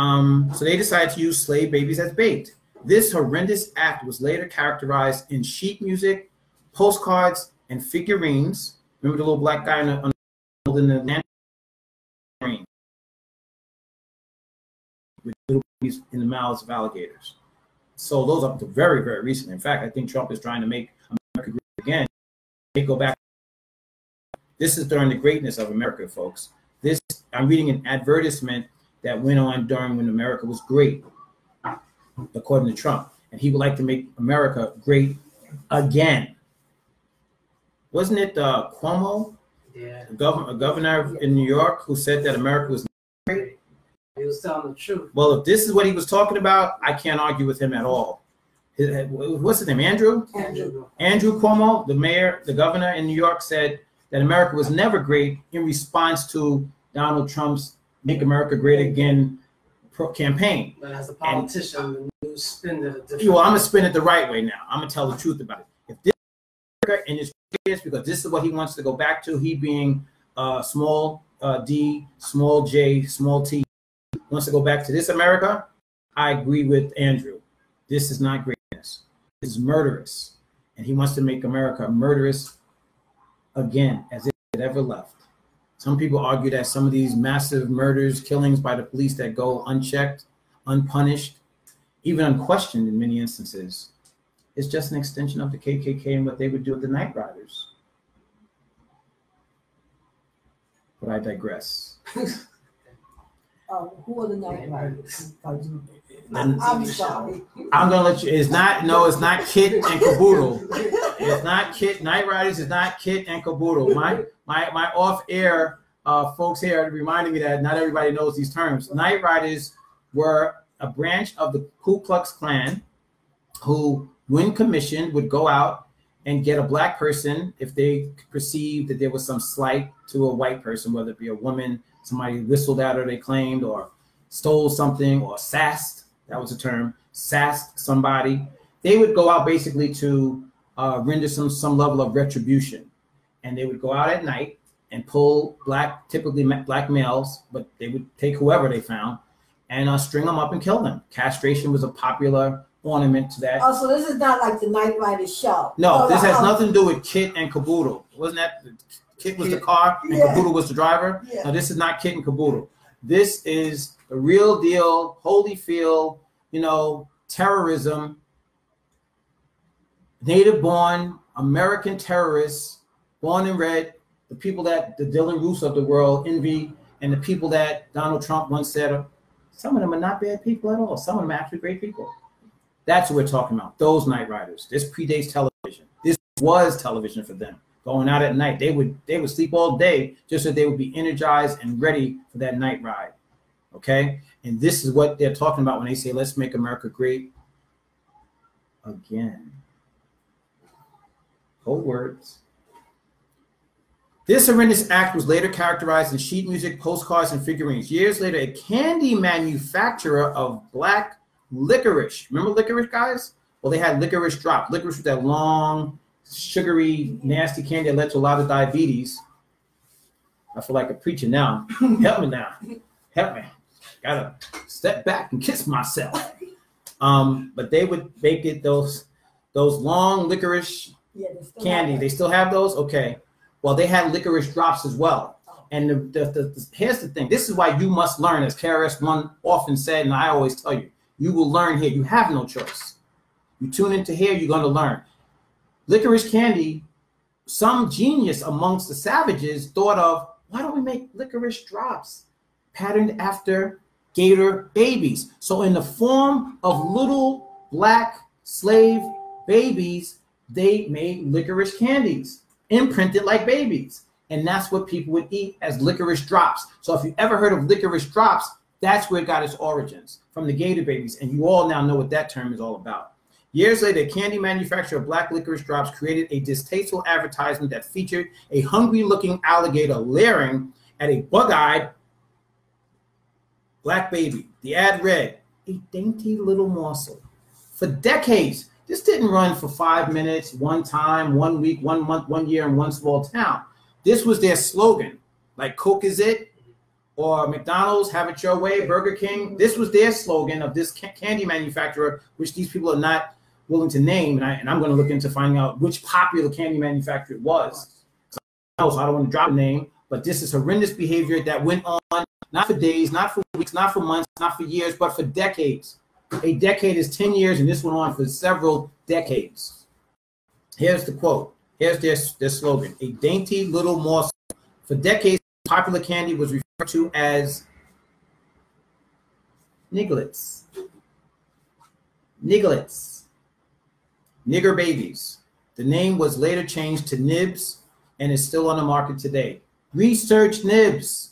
so they decided to use slave babies as bait. This horrendous act was later characterized in sheet music, postcards, and figurines. Remember the little black guy in the with little babies in the mouths of alligators. So those are very, very recent. In fact, I think Trump is trying to make America great again. They go back. This is during the greatness of America, folks. I'm reading an advertisement that went on during when America was great, according to Trump. And he would like to make America great again. Wasn't it Cuomo, a governor in New York, who said that America was great? He was telling the truth. Well, if this is what he was talking about, I can't argue with him at all. What's his name? Andrew Cuomo, the mayor, the governor in New York, said that America was never great in response to Donald Trump's Make America Great Again campaign. But as a politician, you spin it a different well, I'm going to spin it the right way now. I'm going to tell the truth about it. If this is America and it's greatest because this is what he wants to go back to, he being small d, small j, small t, wants to go back to this America, I agree with Andrew. This is not greatness. This is murderous. And he wants to make America murderous again, as if it ever left. Some people argue that some of these massive murders, killings by the police that go unchecked, unpunished, even unquestioned in many instances, is just an extension of the KKK and what they would do with the Night Riders. But I digress. Who are the Night Riders? I'm sorry. I'm gonna let you. It's not Kit and Caboodle. It's not Kit. Night Riders is not Kit and Caboodle. My off-air folks here reminding me that not everybody knows these terms. Night Riders were a branch of the Ku Klux Klan who, when commissioned, would go out and get a black person if they perceived that there was some slight to a white person, whether it be a woman, somebody whistled at her, they claimed, or stole something, or sassed. That was the term. Sassed somebody. They would go out basically to render some level of retribution. And they would go out at night and pull typically black males, but they would take whoever they found and string them up and kill them. Castration was a popular ornament to that. Oh, so this is not like the Night Riders show. No, this has nothing to do with Kit and Caboodle. Wasn't that Kit was the car and Caboodle was the driver? Yeah. No, this is not Kit and Caboodle. This is the real deal, Holyfield, terrorism, native-born American terrorists, born and bred, the people that the Dylan Roos of the world envy, and the people that Donald Trump once said, some of them are not bad people at all. Some of them are actually great people. That's what we're talking about, those Night Riders. This predates television. This was television for them. Going out at night, they would sleep all day just so they would be energized and ready for that night ride. Okay? And this is what they're talking about when they say, let's make America great again. Cold words. This horrendous act was later characterized in sheet music, postcards, and figurines. Years later, a candy manufacturer of black licorice. Remember licorice, guys? Well, they had licorice drop. Licorice was that long, sugary, nasty candy that led to a lot of diabetes. I feel like a preacher now. Help me now. Help me. Gotta step back and kiss myself. But they would make it those long licorice candy. They still have those? Okay. Well, they had licorice drops as well. And here's the thing. This is why you must learn, as KRS-One often said, and I always tell you, you will learn here. You have no choice. You tune into here, you're going to learn. Licorice candy, some genius amongst the savages thought of, why don't we make licorice drops patterned after gator babies? So in the form of little black slave babies, they made licorice candies, imprinted like babies. And that's what people would eat as licorice drops. So if you ever heard of licorice drops, that's where it got its origins, from the gator babies. And you all now know what that term is all about. Years later, a candy manufacturer of black licorice drops created a distasteful advertisement that featured a hungry-looking alligator leering at a bug-eyed black baby. The ad read, a dainty little morsel. For decades, this didn't run for 5 minutes, one time, 1 week, 1 month, 1 year in one small town. This was their slogan, like Coke is it, or McDonald's, have it your way, Burger King. This was their slogan of this candy manufacturer, which these people are not willing to name. And I'm going to look into finding out which popular candy manufacturer it was. So I don't want to drop a name, but this is horrendous behavior that went on, not for days, not for weeks, not for months, not for years, but for decades. A decade is 10 years, and this went on for several decades. Here's the quote. Here's their slogan. A dainty little morsel. For decades, popular candy was referred to as nigglets. Nigglets. Nigger babies. The name was later changed to Nibs and is still on the market today. Research Nibs.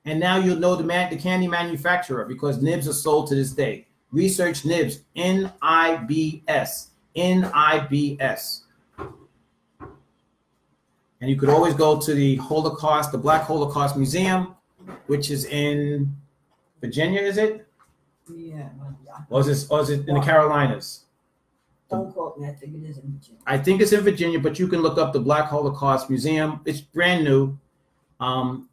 And now you'll know the candy manufacturer, because Nibs are sold to this day. Research Nibs, N-I-B-S, N-I-B-S. And you could always go to the Holocaust, the Black Holocaust Museum, which is in Virginia, is it? Yeah. Or is it in the Carolinas? Don't quote me, I think it is in Virginia. I think it's in Virginia, but you can look up the Black Holocaust Museum. It's brand new.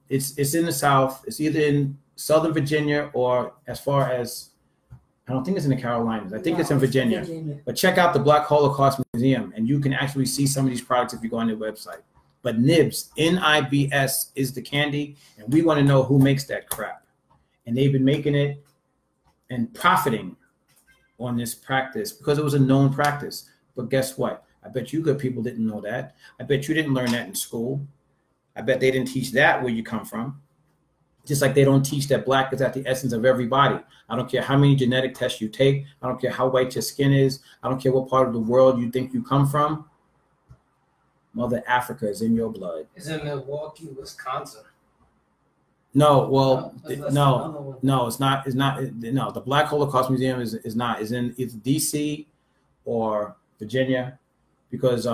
It's in the South. It's either in Southern Virginia or as far as, I don't think it's in the Carolinas. I think it's in Virginia. But check out the Black Holocaust Museum, and you can actually see some of these products if you go on their website. But Nibs, N-I-B-S, is the candy, and we want to know who makes that crap. And they've been making it and profiting on this practice because it was a known practice. But guess what? I bet you good people didn't know that. I bet you didn't learn that in school. I bet they didn't teach that where you come from. Just like they don't teach that black is at the essence of everybody. I don't care how many genetic tests you take. I don't care how white your skin is. I don't care what part of the world you think you come from. Mother Africa is in your blood. It's in Milwaukee, Wisconsin. No, well, no, it's not. It's not. No, the Black Holocaust Museum is not. It's in either D.C. or Virginia, because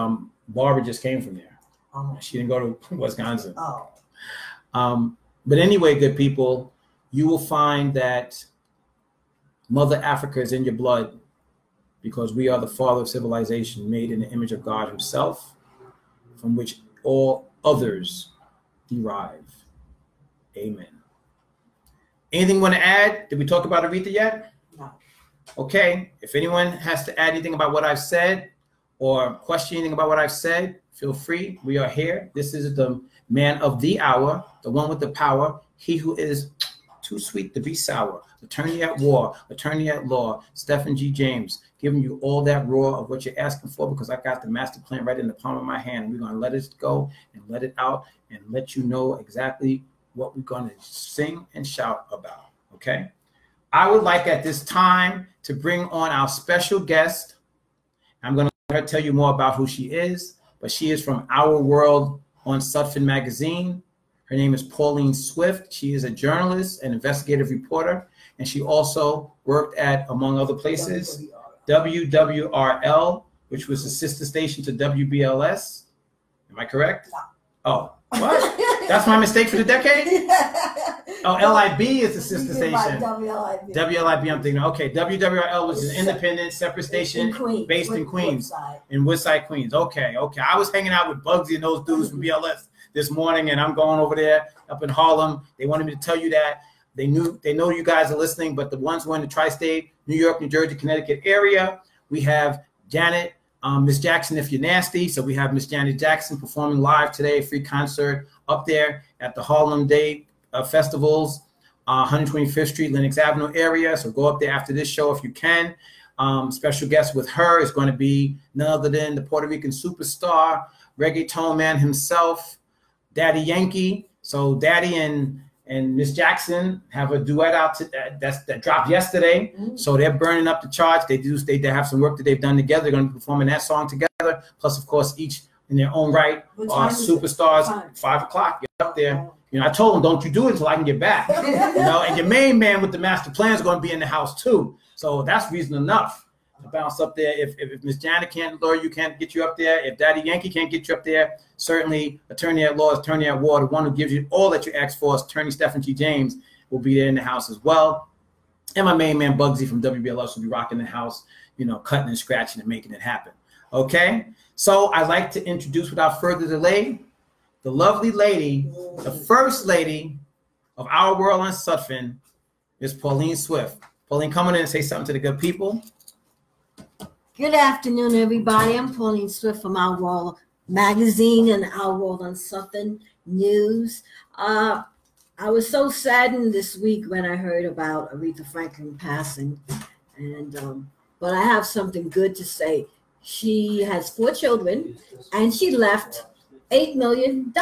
Barbara just came from there. Oh. She didn't go to Wisconsin. Oh. But anyway, good people, you will find that Mother Africa is in your blood, because we are the father of civilization, made in the image of God himself, from which all others derive. Amen. Anything you want to add? Did we talk about Aretha yet? No. Okay. If anyone has to add anything about what I've said or question anything about what I've said, feel free. We are here. This is the man of the hour, the one with the power, he who is Too Sweet to Be Sour, attorney at war, attorney at law, Stephen G. James, giving you all that raw of what you're asking for, because I got the master plan right in the palm of my hand. And we're going to let it go and let it out and let you know exactly what we're going to sing and shout about, okay? I would like at this time to bring on our special guest. I'm going to let her tell you more about who she is, but she is from Our World on Sudfin Magazine. Her name is Pauline Swift. She is a journalist and investigative reporter, and she also worked at, among other places, WWRL, which was the sister station to WBLS. Am I correct? Oh, what? That's my mistake for the decade? Oh, LIB is the sister station. WLIB, I'm thinking, okay, WWRL was an independent, separate station based in Queens, in Woodside, Queens. Okay. I was hanging out with Bugsy and those dudes from BLS this morning, and I'm going over there up in Harlem. They wanted me to tell you that. They know you guys are listening, but the ones who are in the tri-state, New York, New Jersey, Connecticut area, we have Janet, Miss Jackson, If You're Nasty. So we have Miss Janet Jackson performing live today, free concert up there at the Harlem Day Festivals, 125th Street, Lenox Avenue area. So go up there after this show if you can. Special guest with her is going to be none other than the Puerto Rican superstar, reggaeton man himself, Daddy Yankee. So Daddy and Miss Jackson have a duet out that dropped yesterday. So they're burning up the charts. They have some work that they've done together. They're going to be performing that song together. Plus, of course, each in their own right are superstars. 5 o'clock. Get up there. You know, I told them, don't you do it until I can get back. You know, and your main man with the master plan is going to be in the house too. So that's reason enough to bounce up there. If Miss Janet can't lure you, can't get you up there. If Daddy Yankee can't get you up there, certainly attorney at law, attorney at war, the one who gives you all that you ask for, attorney Stephen G. James, will be there in the house as well. And my main man Bugsy from WBLS will be rocking the house, you know, cutting and scratching and making it happen. Okay, so I'd like to introduce without further delay the lovely lady, the first lady of Our World on Sudfin, is Pauline Swift. Pauline, come on in and say something to the good people. Good afternoon, everybody. I'm Pauline Swift from Our World Magazine and Our World on Sudfin News. I was so saddened this week when I heard about Aretha Franklin passing, but I have something good to say. She has 4 children, and she left $8 million.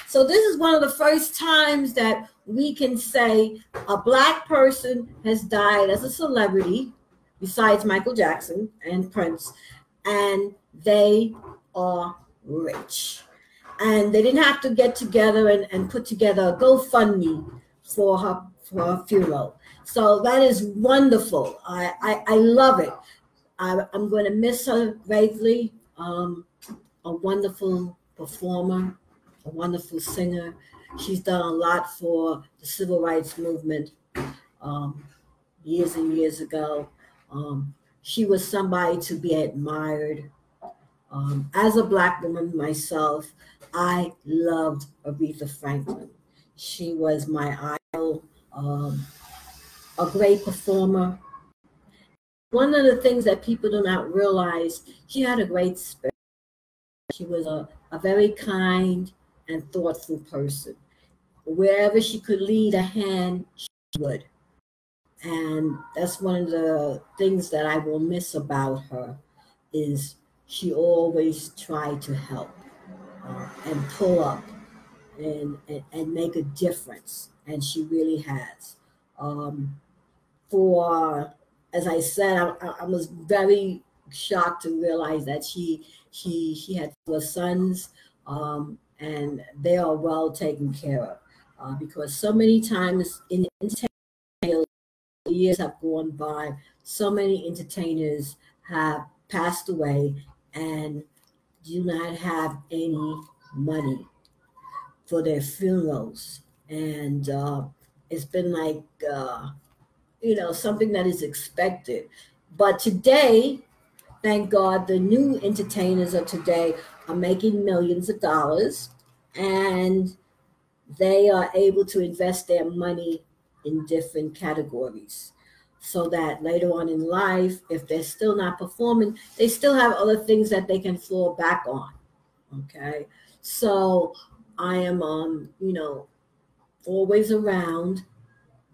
So this is one of the first times that we can say a Black person has died as a celebrity, besides Michael Jackson and Prince, and they are rich. And they didn't have to get together and put together a GoFundMe for her funeral. So that is wonderful. I love it. I'm going to miss her greatly. A wonderful performer, a wonderful singer. She's done a lot for the civil rights movement years and years ago. She was somebody to be admired. As a Black woman myself, I loved Aretha Franklin. She was my idol, a great performer. One of the things that people do not realize, she had a great spirit. She was a very kind and thoughtful person. Wherever she could lead a hand, she would. And that's one of the things that I will miss about her, is she always tried to help and pull up and make a difference. And she really has. As I said, I was very shocked to realize that she had 4 sons, and they are well taken care of, because so many times in entertainment, years have gone by, so many entertainers have passed away and do not have any money for their funerals. And it's been like, something that is expected. But today, thank God, the new entertainers of today are making millions of dollars, and they are able to invest their money in different categories, so that later on in life, if they're still not performing, they still have other things that they can fall back on. Okay, so I am, always around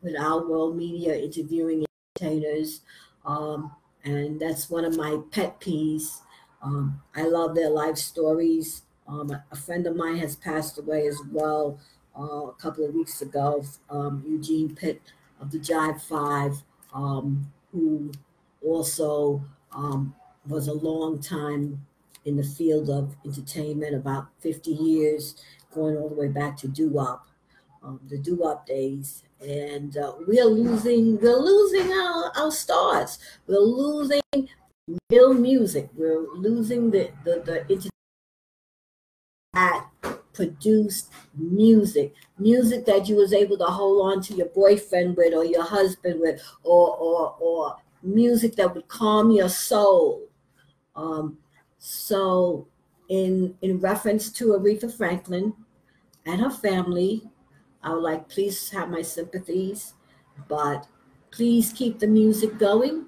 with Our World Media interviewing entertainers. And that's one of my pet peeves. I love their life stories. A friend of mine has passed away as well a couple of weeks ago, Eugene Pitt of the Jive Five, who also was a long time in the field of entertainment, about 50 years, going all the way back to doo-wop, the doo-wop days. And we're losing our stars. We're losing real music. We're losing the that produced music that you was able to hold on to your boyfriend with or your husband with, or music that would calm your soul. So in reference to Aretha Franklin and her family, I would like, please have my sympathies, but please keep the music going.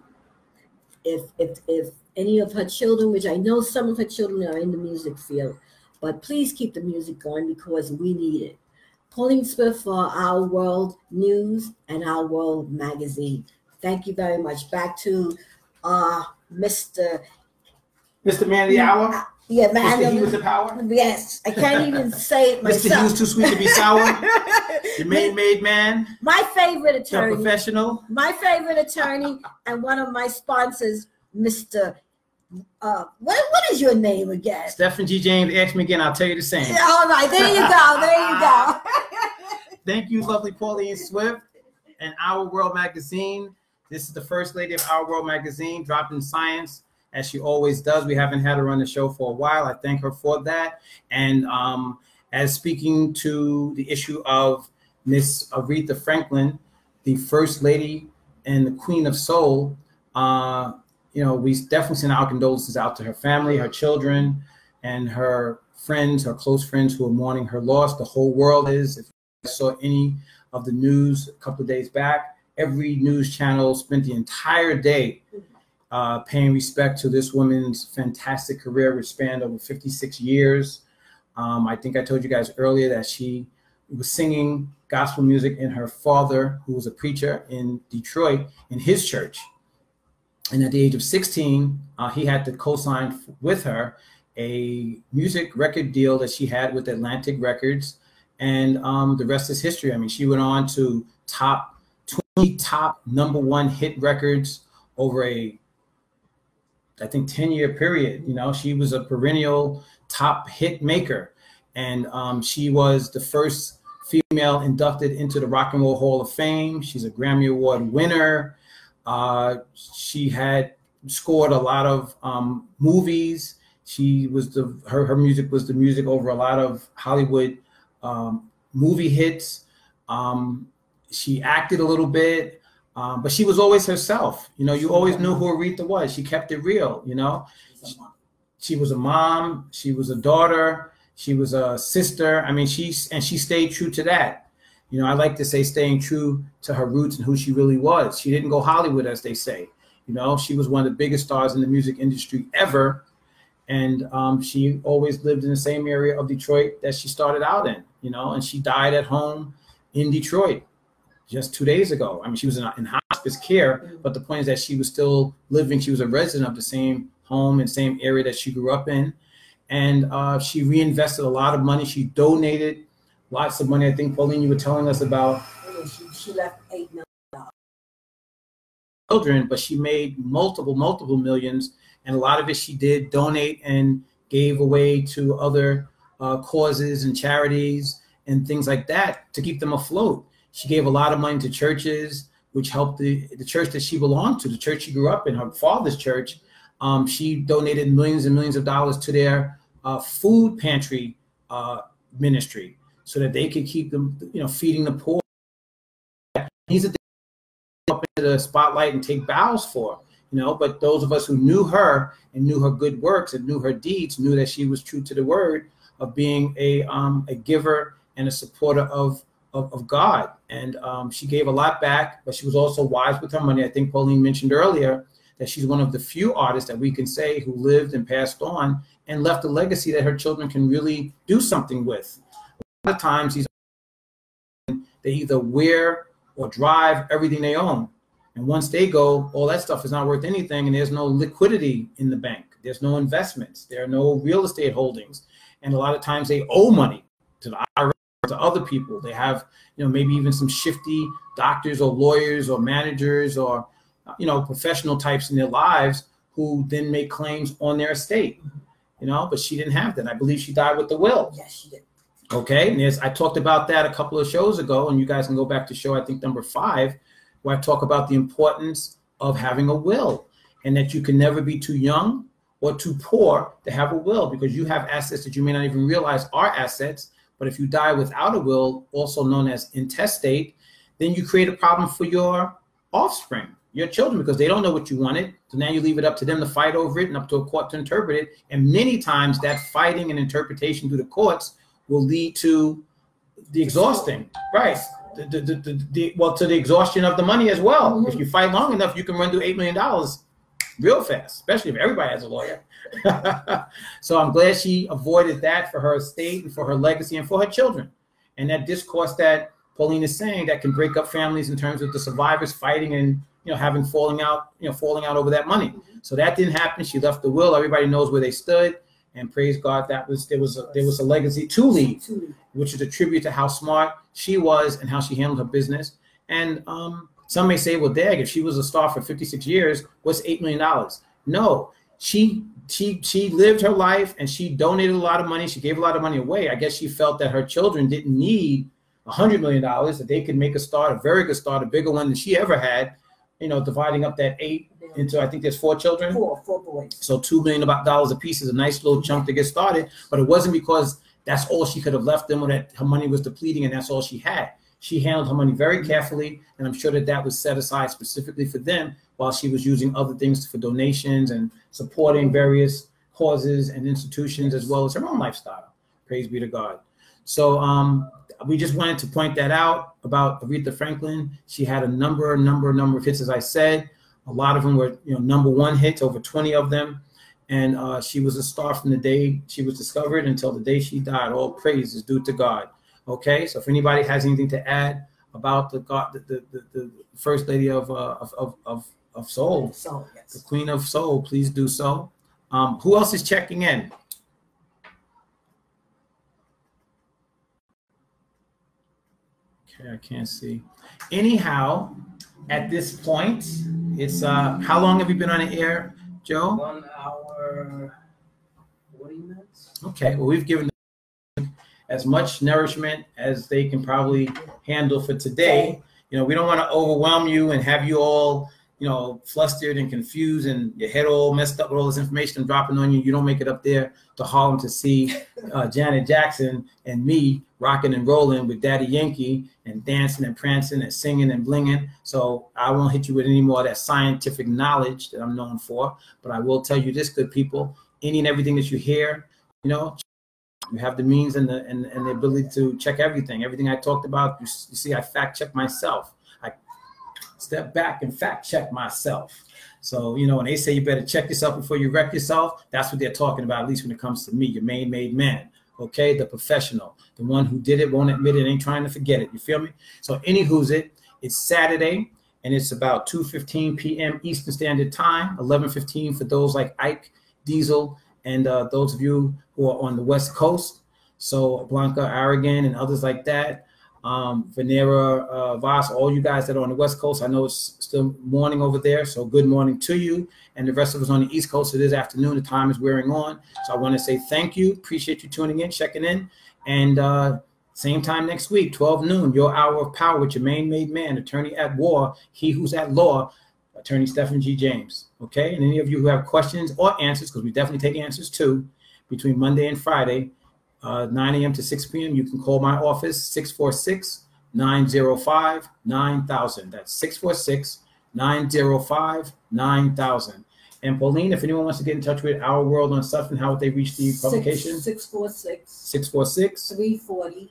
If any of her children, which I know some of her children are in the music field, but please keep the music going because we need it. Pauline Swift for Our World News and Our World Magazine. Thank you very much. Back to Mr. Man of the Hour? Yeah, man. Mr. He with the power? Yes, I can't even say it myself. Mr. He was too sweet to be sour? The made man? My favorite attorney. The professional? My favorite attorney and one of my sponsors, Mr. What is your name again? Stephen G. James. Ask me again, I'll tell you the same. All right, there you go. There you go. Thank you, lovely Pauline Swift and Our World Magazine. This is the first lady of Our World Magazine, dropping science as she always does. We haven't had her on the show for a while. I thank her for that. And as speaking to the issue of Miss Aretha Franklin, the first lady and the queen of soul, we definitely send our condolences out to her family, her children, and her friends, her close friends who are mourning her loss. The whole world is. If you saw any of the news a couple of days back, every news channel spent the entire day paying respect to this woman's fantastic career, which spanned over 56 years. I think I told you guys earlier that she was singing gospel music in her father, who was a preacher in Detroit, in his church. And at the age of 16, he had to co-sign with her a music record deal that she had with Atlantic Records. And the rest is history. I mean, she went on to top 20 #1 hit records over a, I think, 10-year period. She was a perennial top hit maker. And she was the first female inducted into the Rock and Roll Hall of Fame. She's a Grammy Award winner. She had scored a lot of movies. She was her music was the music over a lot of Hollywood movie hits. She acted a little bit, but she was always herself. You always knew who Aretha was. She kept it real. She was a mom. She was a daughter. She was a sister. I mean, she stayed true to that. I like to say staying true to her roots and who she really was. She didn't go Hollywood, as they say. She was one of the biggest stars in the music industry ever. And she always lived in the same area of Detroit that she started out in, and she died at home in Detroit just 2 days ago. I mean, she was in hospice care, but the point is that she was still living. She was a resident of the same home and same area that she grew up in. And she reinvested a lot of money. She donated lots of money. I think, Pauline, you were telling us about. She left $8 million. Children, but she made multiple millions. And a lot of it she did donate and gave away to other causes and charities and things like that to keep them afloat. She gave a lot of money to churches, which helped the church that she belonged to, the church she grew up in, her father's church. She donated millions and millions of dollars to their food pantry ministry so that they could keep them, feeding the poor. These are things up into the spotlight and take bows for. But those of us who knew her and knew her good works and knew her deeds knew that she was true to the word of being a giver and a supporter of God. And she gave a lot back, but she was also wise with her money. I think Pauline mentioned earlier that she's one of the few artists that we can say who lived and passed on and left a legacy that her children can really do something with. A lot of times they either wear or drive everything they own. And once they go, all that stuff is not worth anything, and there's no liquidity in the bank. There's no investments. There are no real estate holdings. And a lot of times they owe money to the IRS, to other people. They have, maybe even some shifty doctors or lawyers or managers or, professional types in their lives who then make claims on their estate, but she didn't have that. I believe she died with the will. Yes, she did. Okay. And I talked about that a couple of shows ago, and you guys can go back to show, I think, number 5, where I talk about the importance of having a will, and that you can never be too young or too poor to have a will, because you have assets that you may not even realize are assets. But if you die without a will, also known as intestate, then you create a problem for your offspring, your children, because they don't know what you wanted. So now you leave it up to them to fight over it and up to a court to interpret it. And many times that fighting and interpretation through the courts will lead to the exhausting, right? To the exhaustion of the money as well. Mm-hmm. If you fight long enough, you can run through $8 million real fast, especially if everybody has a lawyer. So I'm glad she avoided that for her estate and for her legacy and for her children. And that discourse that Pauline is saying that can break up families in terms of the survivors fighting and having falling out over that money. So that didn't happen. She left the will. Everybody knows where they stood, and praise God that there was a legacy to leave, which is a tribute to how smart she was and how she handled her business. And some may say, well, dag, if she was a star for 56 years, what's $8 million? No, she lived her life and she donated a lot of money. She gave a lot of money away. I guess she felt that her children didn't need $100 million, that they could make a start, a very good start, a bigger one than she ever had, dividing up that 8 into, I think there's 4 children. Four boys. So $2 million a piece is a nice little chunk to get started. But it wasn't because that's all she could have left them or that her money was depleting and that's all she had. She handled her money very carefully, and I'm sure that was set aside specifically for them while she was using other things for donations and supporting various causes and institutions as well as her own lifestyle. Praise be to God. So we just wanted to point that out about Aretha Franklin. She had a number of hits, as I said. A lot of them were number 1 hits, over 20 of them. And she was a star from the day she was discovered until the day she died. All praise is due to God. Okay, so if anybody has anything to add about the First Lady of Soul, yes. The Queen of Soul, please do so. Who else is checking in? Okay, I can't see. Anyhow, at this point, it's how long have you been on the air, Joe? 1 hour, 40 minutes. Okay, well, we've given as much nourishment as they can probably handle for today. We don't want to overwhelm you and have you all, flustered and confused and your head all messed up with all this information dropping on you. You don't make it up there to Harlem to see Janet Jackson and me rocking and rolling with Daddy Yankee and dancing and prancing and singing and blinging. So I won't hit you with any more of that scientific knowledge that I'm known for. But I will tell you this, good people, any and everything that you hear, you have the means and the ability to check everything. Everything I talked about, you see, I fact check myself. I step back and fact check myself. So, when they say you better check yourself before you wreck yourself, that's what they're talking about, at least when it comes to me, your made man. Okay, the professional, the one who did it, won't admit it, ain't trying to forget it. You feel me? So anywho's it's Saturday, and it's about 2:15 p.m. Eastern Standard Time, 11:15 for those like Ike, Diesel, and those of you who are on the West Coast. So Blanca Aragon and others like that, Venera Voss, all you guys that are on the West Coast, I know it's still morning over there, so good morning to you. And the rest of us on the East Coast, it is afternoon. The time is wearing on. So I want to say thank you. Appreciate you tuning in, checking in. And same time next week, 12 noon, your hour of power with your made man, attorney at war, he who's at law, Attorney Stephen G. James. Okay. And any of you who have questions or answers, because we definitely take answers too, between Monday and Friday, 9 a.m. to 6 p.m., you can call my office, 646-905-9000. That's 646-905-9000. And Pauline, if anyone wants to get in touch with Our World on Suffolk, how would they reach the publication? 646-340.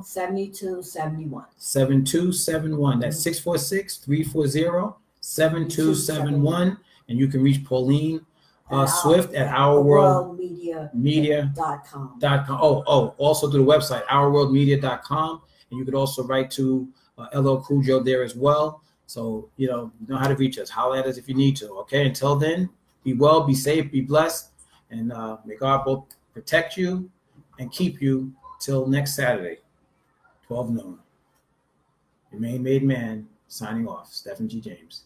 7271. 7271. That's 646-340-7271. And you can reach Pauline Swift at ourworldmedia.com. Also to the website, ourworldmedia.com. And you could also write to LL Cool Joe there as well. So, you know how to reach us. Holler at us if you need to, okay? Until then, be well, be safe, be blessed, and may God both protect you and keep you till next Saturday, 12 noon. Your Maine Made Man, signing off. Stephen G. James.